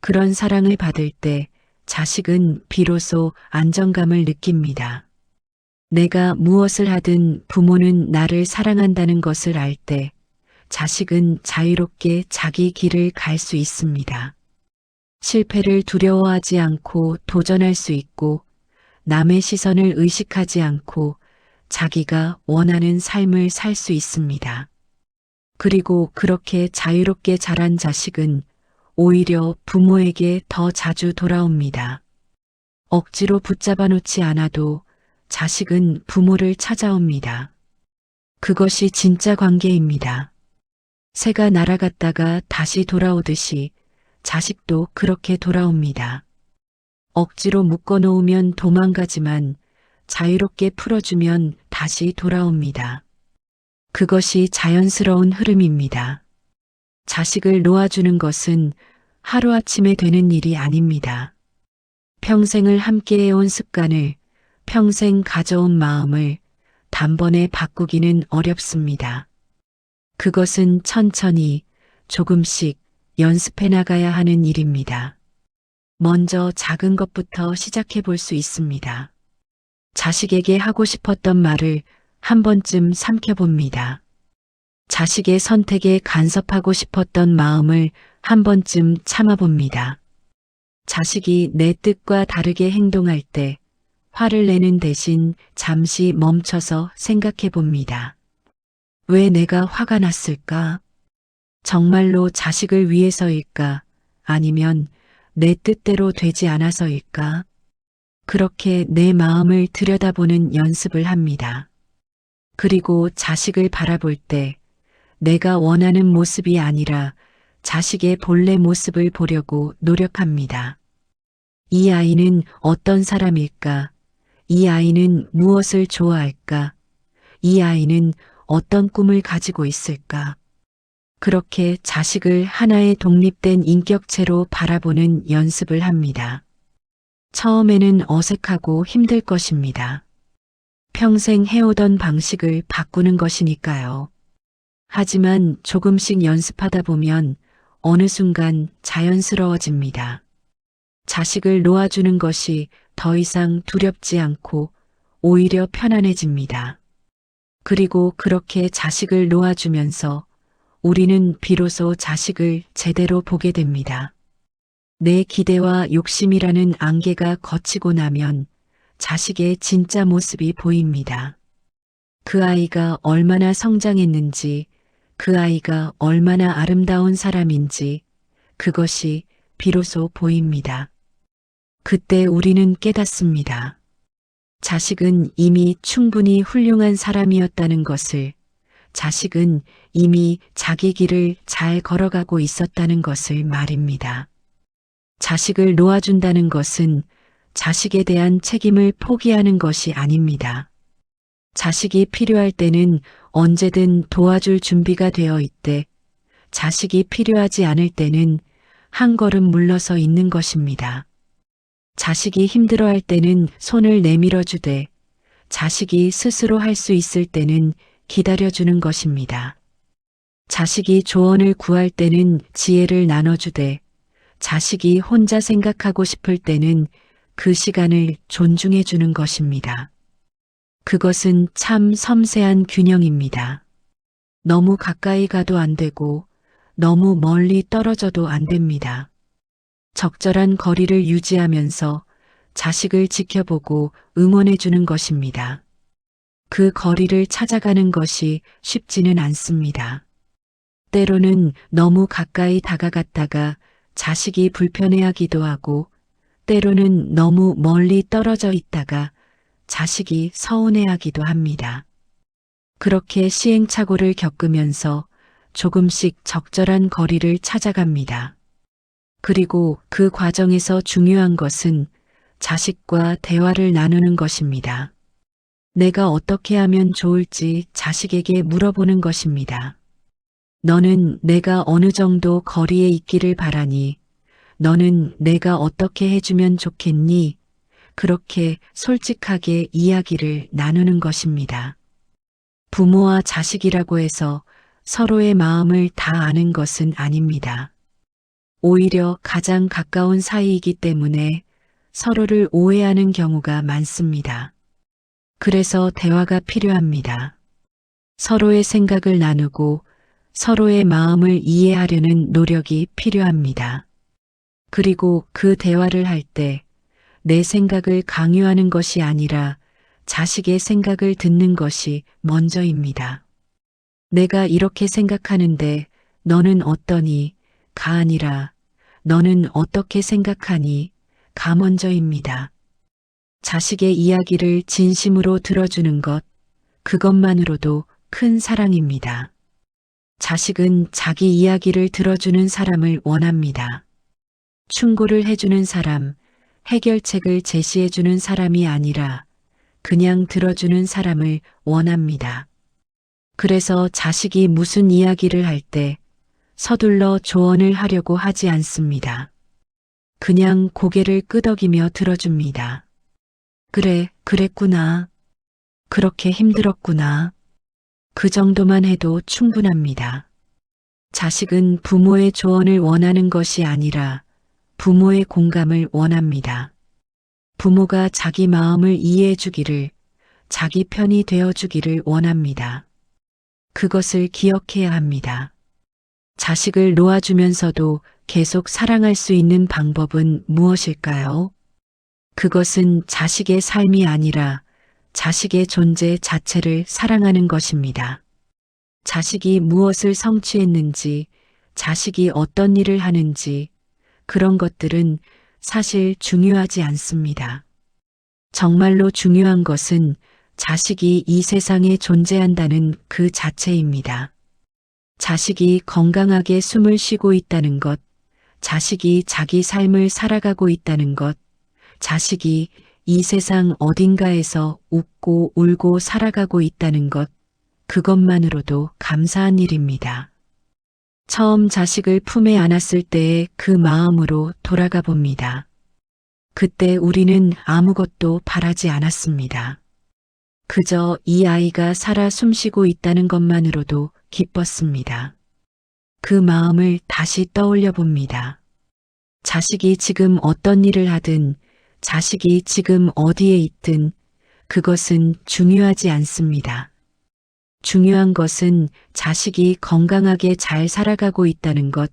그런 사랑을 받을 때 자식은 비로소 안정감을 느낍니다. 내가 무엇을 하든 부모는 나를 사랑한다는 것을 알 때 자식은 자유롭게 자기 길을 갈 수 있습니다. 실패를 두려워하지 않고 도전할 수 있고 남의 시선을 의식하지 않고 자기가 원하는 삶을 살 수 있습니다. 그리고 그렇게 자유롭게 자란 자식은 오히려 부모에게 더 자주 돌아옵니다. 억지로 붙잡아 놓지 않아도 자식은 부모를 찾아옵니다. 그것이 진짜 관계입니다. 새가 날아갔다가 다시 돌아오듯이 자식도 그렇게 돌아옵니다. 억지로 묶어 놓으면 도망가지만 자유롭게 풀어주면 다시 돌아옵니다. 그것이 자연스러운 흐름입니다. 자식을 놓아주는 것은 하루아침에 되는 일이 아닙니다. 평생을 함께 해온 습관을 평생 가져온 마음을 단번에 바꾸기는 어렵습니다. 그것은 천천히 조금씩 연습해 나가야 하는 일입니다. 먼저 작은 것부터 시작해 볼 수 있습니다. 자식에게 하고 싶었던 말을 한 번쯤 삼켜봅니다. 자식의 선택에 간섭하고 싶었던 마음을 한 번쯤 참아봅니다. 자식이 내 뜻과 다르게 행동할 때 화를 내는 대신 잠시 멈춰서 생각해 봅니다. 왜 내가 화가 났을까? 정말로 자식을 위해서일까? 아니면 내 뜻대로 되지 않아서일까? 그렇게 내 마음을 들여다보는 연습을 합니다. 그리고 자식을 바라볼 때 내가 원하는 모습이 아니라 자식의 본래 모습을 보려고 노력합니다. 이 아이는 어떤 사람일까? 이 아이는 무엇을 좋아할까? 이 아이는 어떤 꿈을 가지고 있을까? 그렇게 자식을 하나의 독립된 인격체로 바라보는 연습을 합니다. 처음에는 어색하고 힘들 것입니다. 평생 해오던 방식을 바꾸는 것이니까요. 하지만 조금씩 연습하다 보면 어느 순간 자연스러워집니다. 자식을 놓아주는 것이 더 이상 두렵지 않고 오히려 편안해집니다. 그리고 그렇게 자식을 놓아주면서 우리는 비로소 자식을 제대로 보게 됩니다. 내 기대와 욕심이라는 안개가 걷히고 나면 자식의 진짜 모습이 보입니다. 그 아이가 얼마나 성장했는지, 그 아이가 얼마나 아름다운 사람인지 그것이 비로소 보입니다. 그때 우리는 깨닫습니다. 자식은 이미 충분히 훌륭한 사람이었다는 것을, 자식은 이미 자기 길을 잘 걸어가고 있었다는 것을 말입니다. 자식을 놓아준다는 것은 자식에 대한 책임을 포기하는 것이 아닙니다. 자식이 필요할 때는 언제든 도와줄 준비가 되어 있되, 자식이 필요하지 않을 때는 한 걸음 물러서 있는 것입니다. 자식이 힘들어할 때는 손을 내밀어 주되, 자식이 스스로 할 수 있을 때는 기다려주는 것입니다. 자식이 조언을 구할 때는 지혜를 나눠주되, 자식이 혼자 생각하고 싶을 때는 그 시간을 존중해 주는 것입니다. 그것은 참 섬세한 균형입니다. 너무 가까이 가도 안 되고 너무 멀리 떨어져도 안 됩니다. 적절한 거리를 유지하면서 자식을 지켜보고 응원해 주는 것입니다. 그 거리를 찾아가는 것이 쉽지는 않습니다. 때로는 너무 가까이 다가갔다가 자식이 불편해하기도 하고, 때로는 너무 멀리 떨어져 있다가 자식이 서운해하기도 합니다. 그렇게 시행착오를 겪으면서 조금씩 적절한 거리를 찾아갑니다. 그리고 그 과정에서 중요한 것은 자식과 대화를 나누는 것입니다. 내가 어떻게 하면 좋을지 자식에게 물어보는 것입니다. 너는 내가 어느 정도 거리에 있기를 바라니? 너는 내가 어떻게 해주면 좋겠니? 그렇게 솔직하게 이야기를 나누는 것입니다. 부모와 자식이라고 해서 서로의 마음을 다 아는 것은 아닙니다. 오히려 가장 가까운 사이이기 때문에 서로를 오해하는 경우가 많습니다. 그래서 대화가 필요합니다. 서로의 생각을 나누고 서로의 마음을 이해하려는 노력이 필요합니다. 그리고 그 대화를 할 때 내 생각을 강요하는 것이 아니라 자식의 생각을 듣는 것이 먼저입니다. 내가 이렇게 생각하는데 너는 어떠니? 가 아니라 너는 어떻게 생각하니? 가 먼저입니다. 자식의 이야기를 진심으로 들어주는 것, 그것만으로도 큰 사랑입니다. 자식은 자기 이야기를 들어주는 사람을 원합니다. 충고를 해주는 사람, 해결책을 제시해주는 사람이 아니라 그냥 들어주는 사람을 원합니다. 그래서 자식이 무슨 이야기를 할 때 서둘러 조언을 하려고 하지 않습니다. 그냥 고개를 끄덕이며 들어줍니다. 그래, 그랬구나. 그렇게 힘들었구나. 그 정도만 해도 충분합니다. 자식은 부모의 조언을 원하는 것이 아니라 부모의 공감을 원합니다. 부모가 자기 마음을 이해해 주기를, 자기 편이 되어 주기를 원합니다. 그것을 기억해야 합니다. 자식을 놓아주면서도 계속 사랑할 수 있는 방법은 무엇일까요? 그것은 자식의 삶이 아니라 자식의 존재 자체를 사랑하는 것입니다. 자식이 무엇을 성취했는지, 자식이 어떤 일을 하는지, 그런 것들은 사실 중요하지 않습니다. 정말로 중요한 것은 자식이 이 세상에 존재한다는 그 자체입니다. 자식이 건강하게 숨을 쉬고 있다는 것, 자식이 자기 삶을 살아가고 있다는 것, 자식이 이 세상 어딘가에서 웃고 울고 살아가고 있다는 것, 그것만으로도 감사한 일입니다. 처음 자식을 품에 안았을 때의 그 마음으로 돌아가 봅니다. 그때 우리는 아무것도 바라지 않았습니다. 그저 이 아이가 살아 숨쉬고 있다는 것만으로도 기뻤습니다. 그 마음을 다시 떠올려 봅니다. 자식이 지금 어떤 일을 하든, 자식이 지금 어디에 있든, 그것은 중요하지 않습니다. 중요한 것은 자식이 건강하게 잘 살아가고 있다는 것,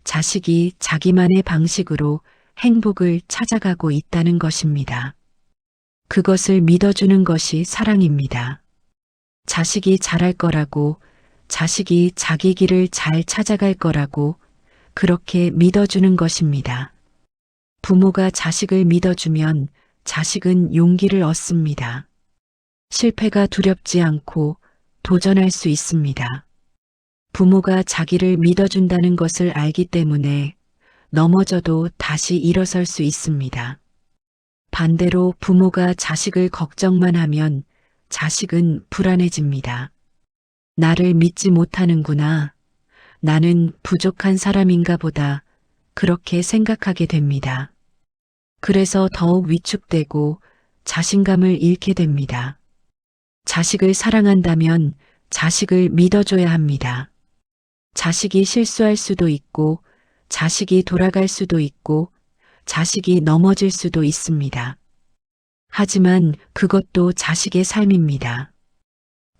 자식이 자기만의 방식으로 행복을 찾아가고 있다는 것입니다. 그것을 믿어주는 것이 사랑입니다. 자식이 잘할 거라고, 자식이 자기 길을 잘 찾아갈 거라고 그렇게 믿어주는 것입니다. 부모가 자식을 믿어주면 자식은 용기를 얻습니다. 실패가 두렵지 않고 도전할 수 있습니다. 부모가 자기를 믿어준다는 것을 알기 때문에 넘어져도 다시 일어설 수 있습니다. 반대로 부모가 자식을 걱정만 하면 자식은 불안해집니다. 나를 믿지 못하는구나. 나는 부족한 사람인가 보다. 그렇게 생각하게 됩니다. 그래서 더욱 위축되고 자신감을 잃게 됩니다. 자식을 사랑한다면 자식을 믿어줘야 합니다. 자식이 실수할 수도 있고, 자식이 돌아갈 수도 있고, 자식이 넘어질 수도 있습니다. 하지만 그것도 자식의 삶입니다.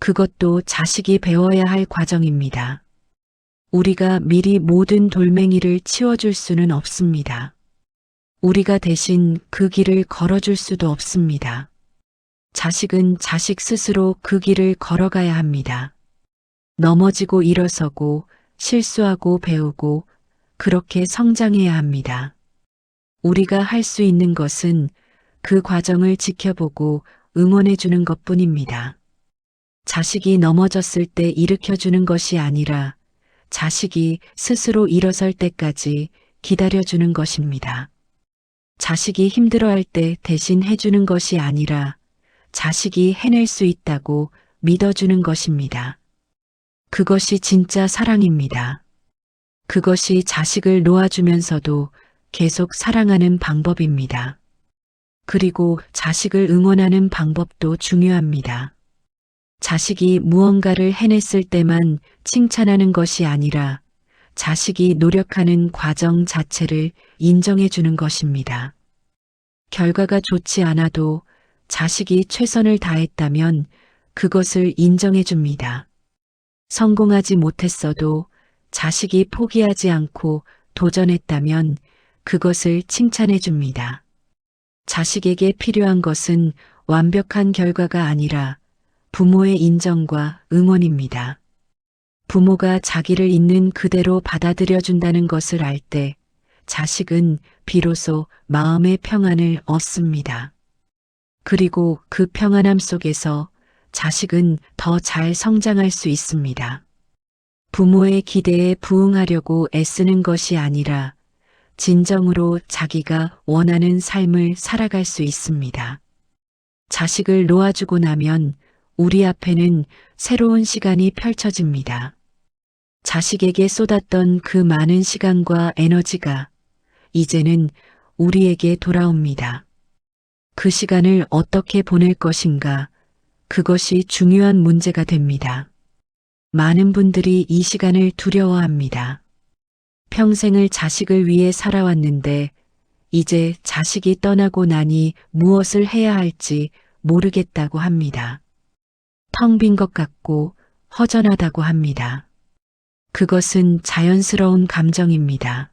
그것도 자식이 배워야 할 과정입니다. 우리가 미리 모든 돌멩이를 치워줄 수는 없습니다. 우리가 대신 그 길을 걸어줄 수도 없습니다. 자식은 자식 스스로 그 길을 걸어가야 합니다. 넘어지고 일어서고 실수하고 배우고 그렇게 성장해야 합니다. 우리가 할 수 있는 것은 그 과정을 지켜보고 응원해 주는 것뿐입니다. 자식이 넘어졌을 때 일으켜 주는 것이 아니라 자식이 스스로 일어설 때까지 기다려 주는 것입니다. 자식이 힘들어할 때 대신 해주는 것이 아니라 자식이 해낼 수 있다고 믿어주는 것입니다. 그것이 진짜 사랑입니다. 그것이 자식을 놓아주면서도 계속 사랑하는 방법입니다. 그리고 자식을 응원하는 방법도 중요합니다. 자식이 무언가를 해냈을 때만 칭찬하는 것이 아니라 자식이 노력하는 과정 자체를 인정해 주는 것입니다. 결과가 좋지 않아도 자식이 최선을 다했다면 그것을 인정해 줍니다. 성공하지 못했어도 자식이 포기하지 않고 도전했다면 그것을 칭찬해 줍니다. 자식에게 필요한 것은 완벽한 결과가 아니라 부모의 인정과 응원입니다. 부모가 자기를 있는 그대로 받아들여 준다는 것을 알 때 자식은 비로소 마음의 평안을 얻습니다. 그리고 그 평안함 속에서 자식은 더 잘 성장할 수 있습니다. 부모의 기대에 부응하려고 애쓰는 것이 아니라 진정으로 자기가 원하는 삶을 살아갈 수 있습니다. 자식을 놓아주고 나면 우리 앞에는 새로운 시간이 펼쳐집니다. 자식에게 쏟았던 그 많은 시간과 에너지가 이제는 우리에게 돌아옵니다. 그 시간을 어떻게 보낼 것인가, 그것이 중요한 문제가 됩니다. 많은 분들이 이 시간을 두려워합니다. 평생을 자식을 위해 살아왔는데 이제 자식이 떠나고 나니 무엇을 해야 할지 모르겠다고 합니다. 텅 빈 것 같고 허전하다고 합니다. 그것은 자연스러운 감정입니다.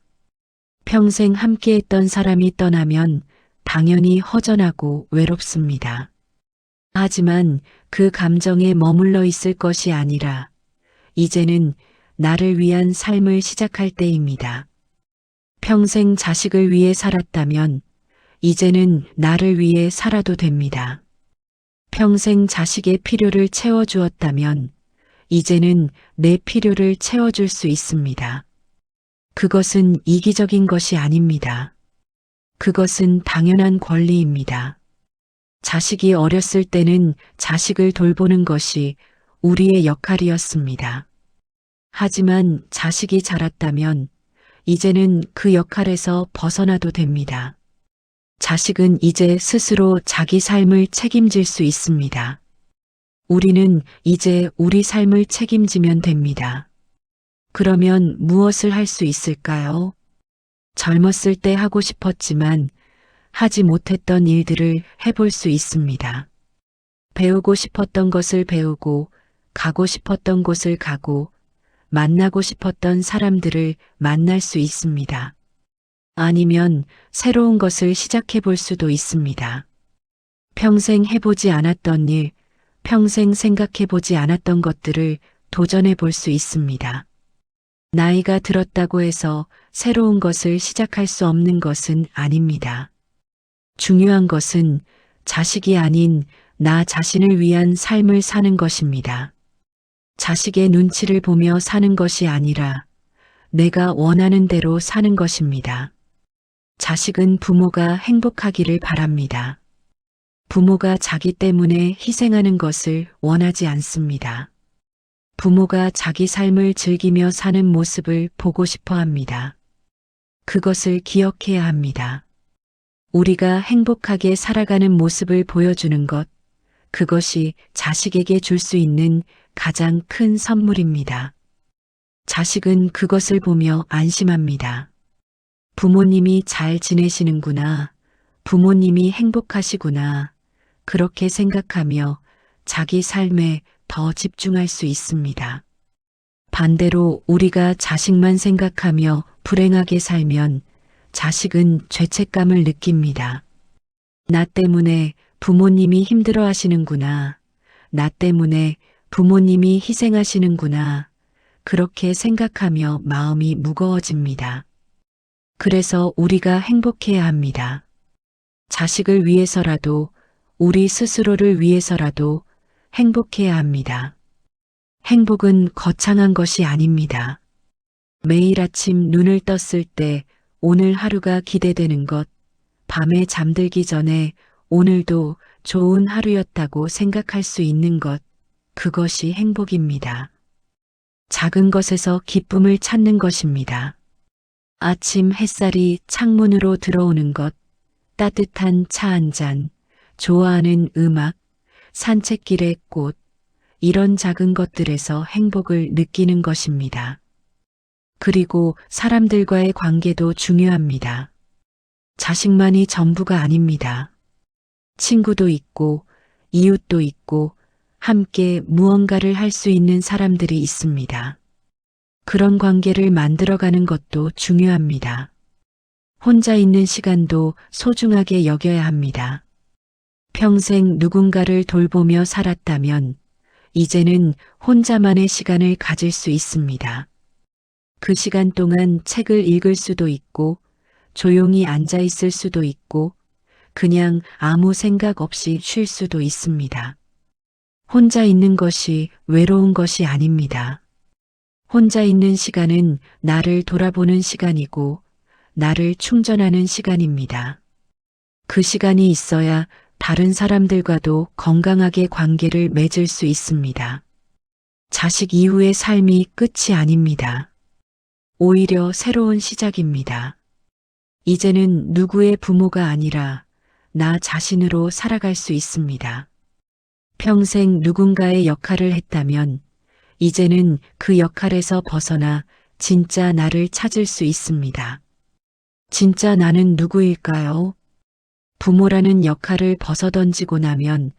평생 함께했던 사람이 떠나면 당연히 허전하고 외롭습니다. 하지만 그 감정에 머물러 있을 것이 아니라 이제는 나를 위한 삶을 시작할 때입니다. 평생 자식을 위해 살았다면 이제는 나를 위해 살아도 됩니다. 평생 자식의 필요를 채워주었다면 이제는 내 필요를 채워줄 수 있습니다. 그것은 이기적인 것이 아닙니다. 그것은 당연한 권리입니다. 자식이 어렸을 때는 자식을 돌보는 것이 우리의 역할이었습니다. 하지만 자식이 자랐다면 이제는 그 역할에서 벗어나도 됩니다. 자식은 이제 스스로 자기 삶을 책임질 수 있습니다. 우리는 이제 우리 삶을 책임지면 됩니다. 그러면 무엇을 할 수 있을까요? 젊었을 때 하고 싶었지만 하지 못했던 일들을 해볼 수 있습니다. 배우고 싶었던 것을 배우고, 가고 싶었던 곳을 가고, 만나고 싶었던 사람들을 만날 수 있습니다. 아니면 새로운 것을 시작해 볼 수도 있습니다. 평생 해보지 않았던 일, 평생 생각해 보지 않았던 것들을 도전해 볼 수 있습니다. 나이가 들었다고 해서 새로운 것을 시작할 수 없는 것은 아닙니다. 중요한 것은 자식이 아닌 나 자신을 위한 삶을 사는 것입니다. 자식의 눈치를 보며 사는 것이 아니라 내가 원하는 대로 사는 것입니다. 자식은 부모가 행복하기를 바랍니다. 부모가 자기 때문에 희생하는 것을 원하지 않습니다. 부모가 자기 삶을 즐기며 사는 모습을 보고 싶어 합니다. 그것을 기억해야 합니다. 우리가 행복하게 살아가는 모습을 보여주는 것, 그것이 자식에게 줄 수 있는 가장 큰 선물입니다. 자식은 그것을 보며 안심합니다. 부모님이 잘 지내시는구나, 부모님이 행복하시구나, 그렇게 생각하며 자기 삶에 더 집중할 수 있습니다. 반대로 우리가 자식만 생각하며 불행하게 살면 자식은 죄책감을 느낍니다. 나 때문에 부모님이 힘들어 하시는구나, 나 때문에 부모님이 희생하시는구나, 그렇게 생각하며 마음이 무거워집니다. 그래서 우리가 행복해야 합니다. 자식을 위해서라도, 우리 스스로를 위해서라도 행복해야 합니다. 행복은 거창한 것이 아닙니다. 매일 아침 눈을 떴을 때 오늘 하루가 기대되는 것, 밤에 잠들기 전에 오늘도 좋은 하루였다고 생각할 수 있는 것, 그것이 행복입니다. 작은 것에서 기쁨을 찾는 것입니다. 아침 햇살이 창문으로 들어오는 것, 따뜻한 차 한 잔, 좋아하는 음악, 산책길의 꽃, 이런 작은 것들에서 행복을 느끼는 것입니다. 그리고 사람들과의 관계도 중요합니다. 자식만이 전부가 아닙니다. 친구도 있고, 이웃도 있고, 함께 무언가를 할 수 있는 사람들이 있습니다. 그런 관계를 만들어가는 것도 중요합니다. 혼자 있는 시간도 소중하게 여겨야 합니다. 평생 누군가를 돌보며 살았다면 이제는 혼자만의 시간을 가질 수 있습니다. 그 시간 동안 책을 읽을 수도 있고, 조용히 앉아 있을 수도 있고, 그냥 아무 생각 없이 쉴 수도 있습니다. 혼자 있는 것이 외로운 것이 아닙니다. 혼자 있는 시간은 나를 돌아보는 시간이고, 나를 충전하는 시간입니다. 그 시간이 있어야 다른 사람들과도 건강하게 관계를 맺을 수 있습니다. 자식 이후의 삶이 끝이 아닙니다. 오히려 새로운 시작입니다. 이제는 누구의 부모가 아니라 나 자신으로 살아갈 수 있습니다. 평생 누군가의 역할을 했다면 이제는 그 역할에서 벗어나 진짜 나를 찾을 수 있습니다. 진짜 나는 누구일까요? 부모라는 역할을 벗어던지고 나면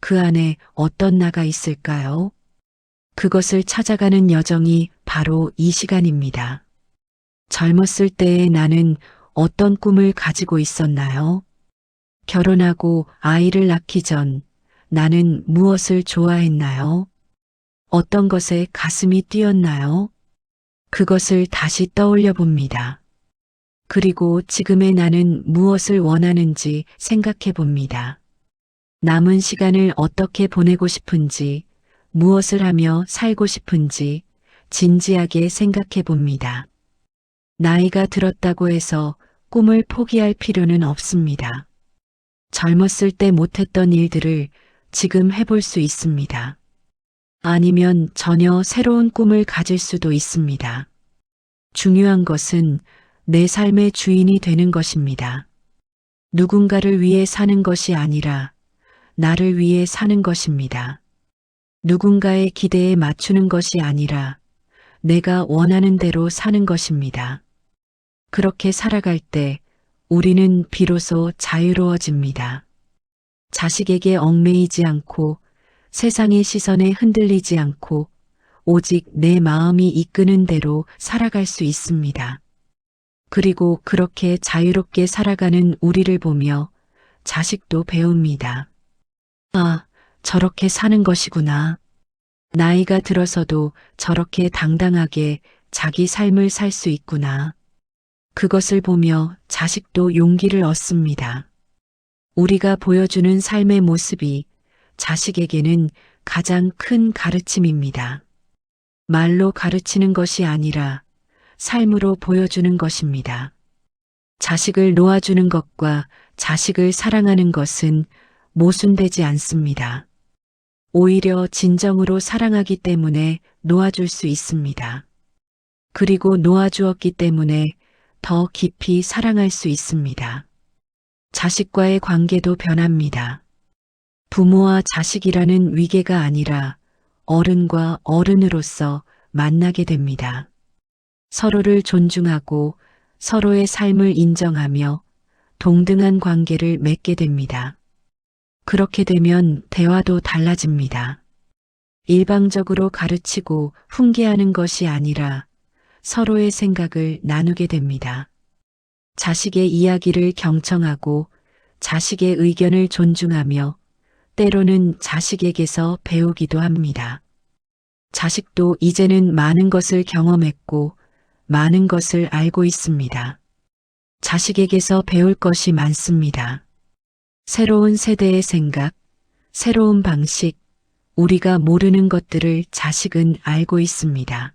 그 안에 어떤 나가 있을까요? 그것을 찾아가는 여정이 바로 이 시간입니다. 젊었을 때의 나는 어떤 꿈을 가지고 있었나요? 결혼하고 아이를 낳기 전 나는 무엇을 좋아했나요? 어떤 것에 가슴이 뛰었나요? 그것을 다시 떠올려 봅니다. 그리고 지금의 나는 무엇을 원하는지 생각해 봅니다. 남은 시간을 어떻게 보내고 싶은지, 무엇을 하며 살고 싶은지 진지하게 생각해 봅니다. 나이가 들었다고 해서 꿈을 포기할 필요는 없습니다. 젊었을 때 못했던 일들을 지금 해볼 수 있습니다. 아니면 전혀 새로운 꿈을 가질 수도 있습니다. 중요한 것은 내 삶의 주인이 되는 것입니다. 누군가를 위해 사는 것이 아니라 나를 위해 사는 것입니다. 누군가의 기대에 맞추는 것이 아니라 내가 원하는 대로 사는 것입니다. 그렇게 살아갈 때 우리는 비로소 자유로워집니다. 자식에게 얽매이지 않고 세상의 시선에 흔들리지 않고 오직 내 마음이 이끄는 대로 살아갈 수 있습니다. 그리고 그렇게 자유롭게 살아가는 우리를 보며 자식도 배웁니다. 아, 저렇게 사는 것이구나. 나이가 들어서도 저렇게 당당하게 자기 삶을 살 수 있구나. 그것을 보며 자식도 용기를 얻습니다. 우리가 보여주는 삶의 모습이 자식에게는 가장 큰 가르침입니다. 말로 가르치는 것이 아니라 삶으로 보여주는 것입니다. 자식을 놓아주는 것과 자식을 사랑하는 것은 모순되지 않습니다. 오히려 진정으로 사랑하기 때문에 놓아줄 수 있습니다. 그리고 놓아주었기 때문에 더 깊이 사랑할 수 있습니다. 자식과의 관계도 변합니다. 부모와 자식이라는 위계가 아니라 어른과 어른으로서 만나게 됩니다. 서로를 존중하고 서로의 삶을 인정하며 동등한 관계를 맺게 됩니다. 그렇게 되면 대화도 달라집니다. 일방적으로 가르치고 훈계하는 것이 아니라 서로의 생각을 나누게 됩니다. 자식의 이야기를 경청하고 자식의 의견을 존중하며 때로는 자식에게서 배우기도 합니다. 자식도 이제는 많은 것을 경험했고 많은 것을 알고 있습니다. 자식에게서 배울 것이 많습니다. 새로운 세대의 생각, 새로운 방식, 우리가 모르는 것들을 자식은 알고 있습니다.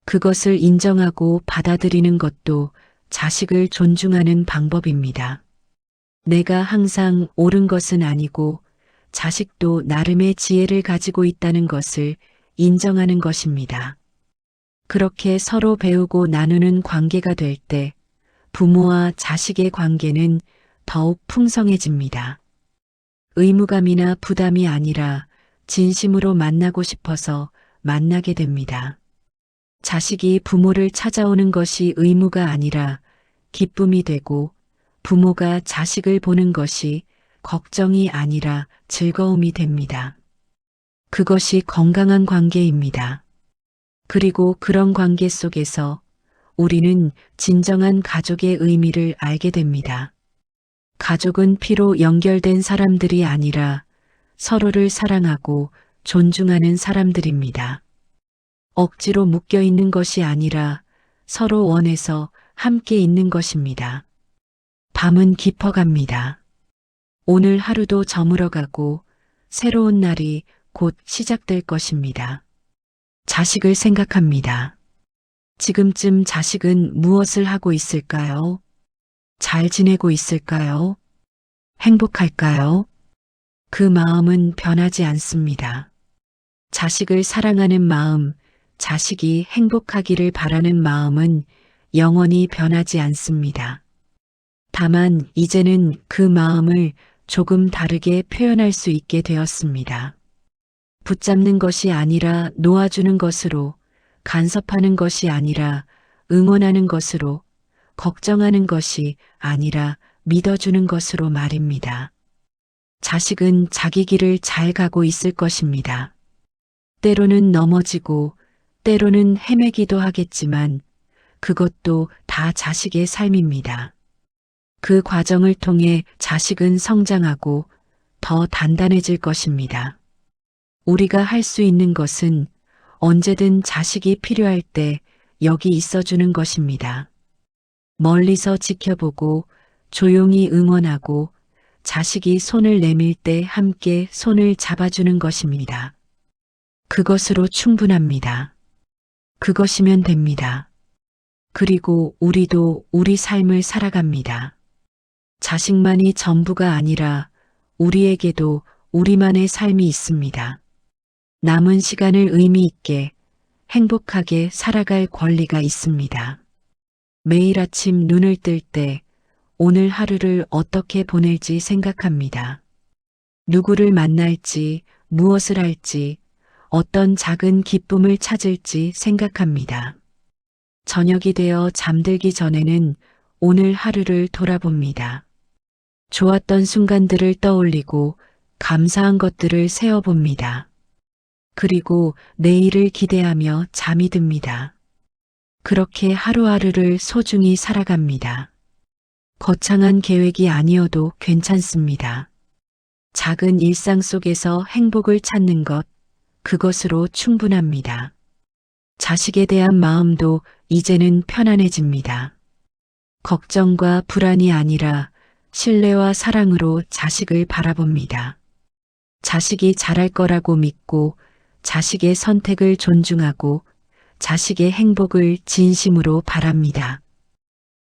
그것을 인정하고 받아들이는 것도 자식을 존중하는 방법입니다. 내가 항상 옳은 것은 아니고 자식도 나름의 지혜를 가지고 있다는 것을 인정하는 것입니다. 그렇게 서로 배우고 나누는 관계가 될 때 부모와 자식의 관계는 더욱 풍성해집니다. 의무감이나 부담이 아니라 진심으로 만나고 싶어서 만나게 됩니다. 자식이 부모를 찾아오는 것이 의무가 아니라 기쁨이 되고 부모가 자식을 보는 것이 걱정이 아니라 즐거움이 됩니다. 그것이 건강한 관계입니다. 그리고 그런 관계 속에서 우리는 진정한 가족의 의미를 알게 됩니다. 가족은 피로 연결된 사람들이 아니라 서로를 사랑하고 존중하는 사람들입니다. 억지로 묶여 있는 것이 아니라 서로 원해서 함께 있는 것입니다. 밤은 깊어갑니다. 오늘 하루도 저물어가고 새로운 날이 곧 시작될 것입니다. 자식을 생각합니다. 지금쯤 자식은 무엇을 하고 있을까요? 잘 지내고 있을까요? 행복할까요? 그 마음은 변하지 않습니다. 자식을 사랑하는 마음, 자식이 행복하기를 바라는 마음은 영원히 변하지 않습니다. 다만 이제는 그 마음을 조금 다르게 표현할 수 있게 되었습니다. 붙잡는 것이 아니라 놓아주는 것으로, 간섭하는 것이 아니라 응원하는 것으로, 걱정하는 것이 아니라 믿어주는 것으로 말입니다. 자식은 자기 길을 잘 가고 있을 것입니다. 때로는 넘어지고 때로는 헤매기도 하겠지만 그것도 다 자식의 삶입니다. 그 과정을 통해 자식은 성장하고 더 단단해질 것입니다. 우리가 할 수 있는 것은 언제든 자식이 필요할 때 여기 있어주는 것입니다. 멀리서 지켜보고 조용히 응원하고 자식이 손을 내밀 때 함께 손을 잡아주는 것입니다. 그것으로 충분합니다. 그것이면 됩니다. 그리고 우리도 우리 삶을 살아갑니다. 자식만이 전부가 아니라 우리에게도 우리만의 삶이 있습니다. 남은 시간을 의미 있게 행복하게 살아갈 권리가 있습니다. 매일 아침 눈을 뜰 때 오늘 하루를 어떻게 보낼지 생각합니다. 누구를 만날지, 무엇을 할지, 어떤 작은 기쁨을 찾을지 생각합니다. 저녁이 되어 잠들기 전에는 오늘 하루를 돌아봅니다. 좋았던 순간들을 떠올리고 감사한 것들을 세어봅니다. 그리고 내일을 기대하며 잠이 듭니다. 그렇게 하루하루를 소중히 살아갑니다. 거창한 계획이 아니어도 괜찮습니다. 작은 일상 속에서 행복을 찾는 것, 그것으로 충분합니다. 자식에 대한 마음도 이제는 편안해집니다. 걱정과 불안이 아니라 신뢰와 사랑으로 자식을 바라봅니다. 자식이 잘할 거라고 믿고 자식의 선택을 존중하고 자식의 행복을 진심으로 바랍니다.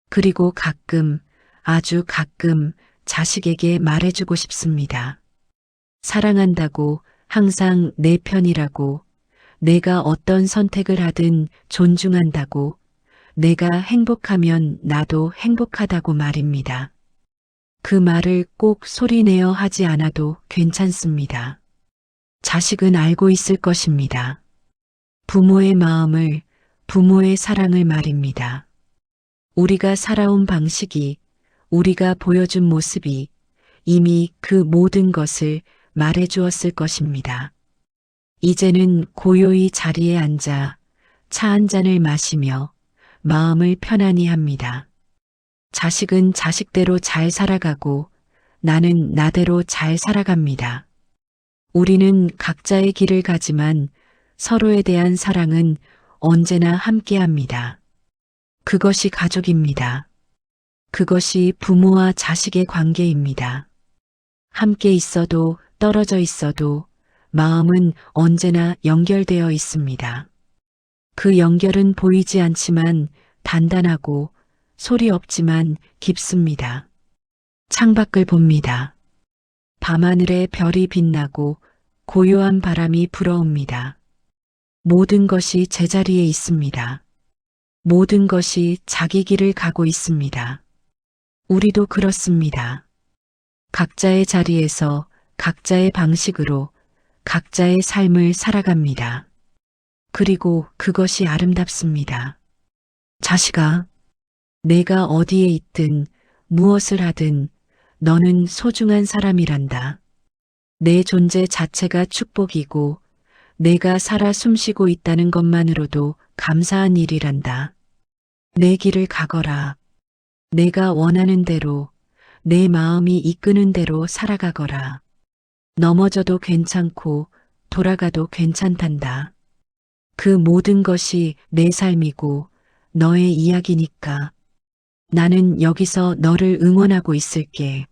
그리고 가끔, 아주 가끔 자식에게 말해주고 싶습니다. 사랑한다고, 항상 내 편이라고, 내가 어떤 선택을 하든 존중한다고, 내가 행복하면 나도 행복하다고 말입니다. 그 말을 꼭 소리내어 하지 않아도 괜찮습니다. 자식은 알고 있을 것입니다. 부모의 마음을, 부모의 사랑을 말입니다. 우리가 살아온 방식이, 우리가 보여준 모습이 이미 그 모든 것을 말해주었을 것입니다. 이제는 고요히 자리에 앉아 차 한 잔을 마시며 마음을 편안히 합니다. 자식은 자식대로 잘 살아가고 나는 나대로 잘 살아갑니다. 우리는 각자의 길을 가지만 서로에 대한 사랑은 언제나 함께합니다. 그것이 가족입니다. 그것이 부모와 자식의 관계입니다. 함께 있어도 떨어져 있어도 마음은 언제나 연결되어 있습니다. 그 연결은 보이지 않지만 단단하고 소리 없지만 깊습니다. 창밖을 봅니다. 밤하늘에 별이 빛나고 고요한 바람이 불어옵니다. 모든 것이 제자리에 있습니다. 모든 것이 자기 길을 가고 있습니다. 우리도 그렇습니다. 각자의 자리에서 각자의 방식으로 각자의 삶을 살아갑니다. 그리고 그것이 아름답습니다. 자식아, 내가 어디에 있든 무엇을 하든 너는 소중한 사람이란다. 내 존재 자체가 축복이고 내가 살아 숨쉬고 있다는 것만으로도 감사한 일이란다. 내 길을 가거라. 내가 원하는 대로, 내 마음이 이끄는 대로 살아가거라. 넘어져도 괜찮고 돌아가도 괜찮단다. 그 모든 것이 내 삶이고 너의 이야기니까 나는 여기서 너를 응원하고 있을게.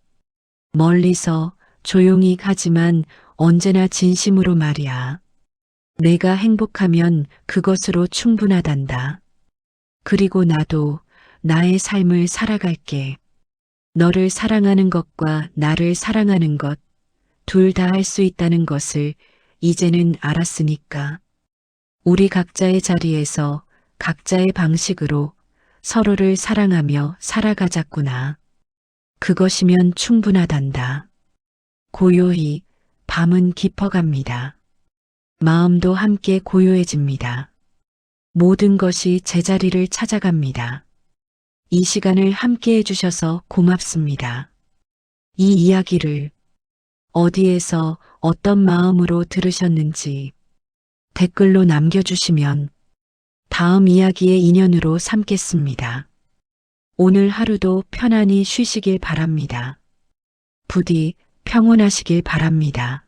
멀리서 조용히 하지만 언제나 진심으로 말이야. 내가 행복하면 그것으로 충분하단다. 그리고 나도 나의 삶을 살아갈게. 너를 사랑하는 것과 나를 사랑하는 것, 둘 다 할 수 있다는 것을 이제는 알았으니까. 우리 각자의 자리에서 각자의 방식으로 서로를 사랑하며 살아가자꾸나. 그것이면 충분하단다. 고요히 밤은 깊어갑니다. 마음도 함께 고요해집니다. 모든 것이 제자리를 찾아갑니다. 이 시간을 함께 해주셔서 고맙습니다. 이 이야기를 어디에서 어떤 마음으로 들으셨는지 댓글로 남겨주시면 다음 이야기의 인연으로 삼겠습니다. 오늘 하루도 편안히 쉬시길 바랍니다. 부디 평온하시길 바랍니다.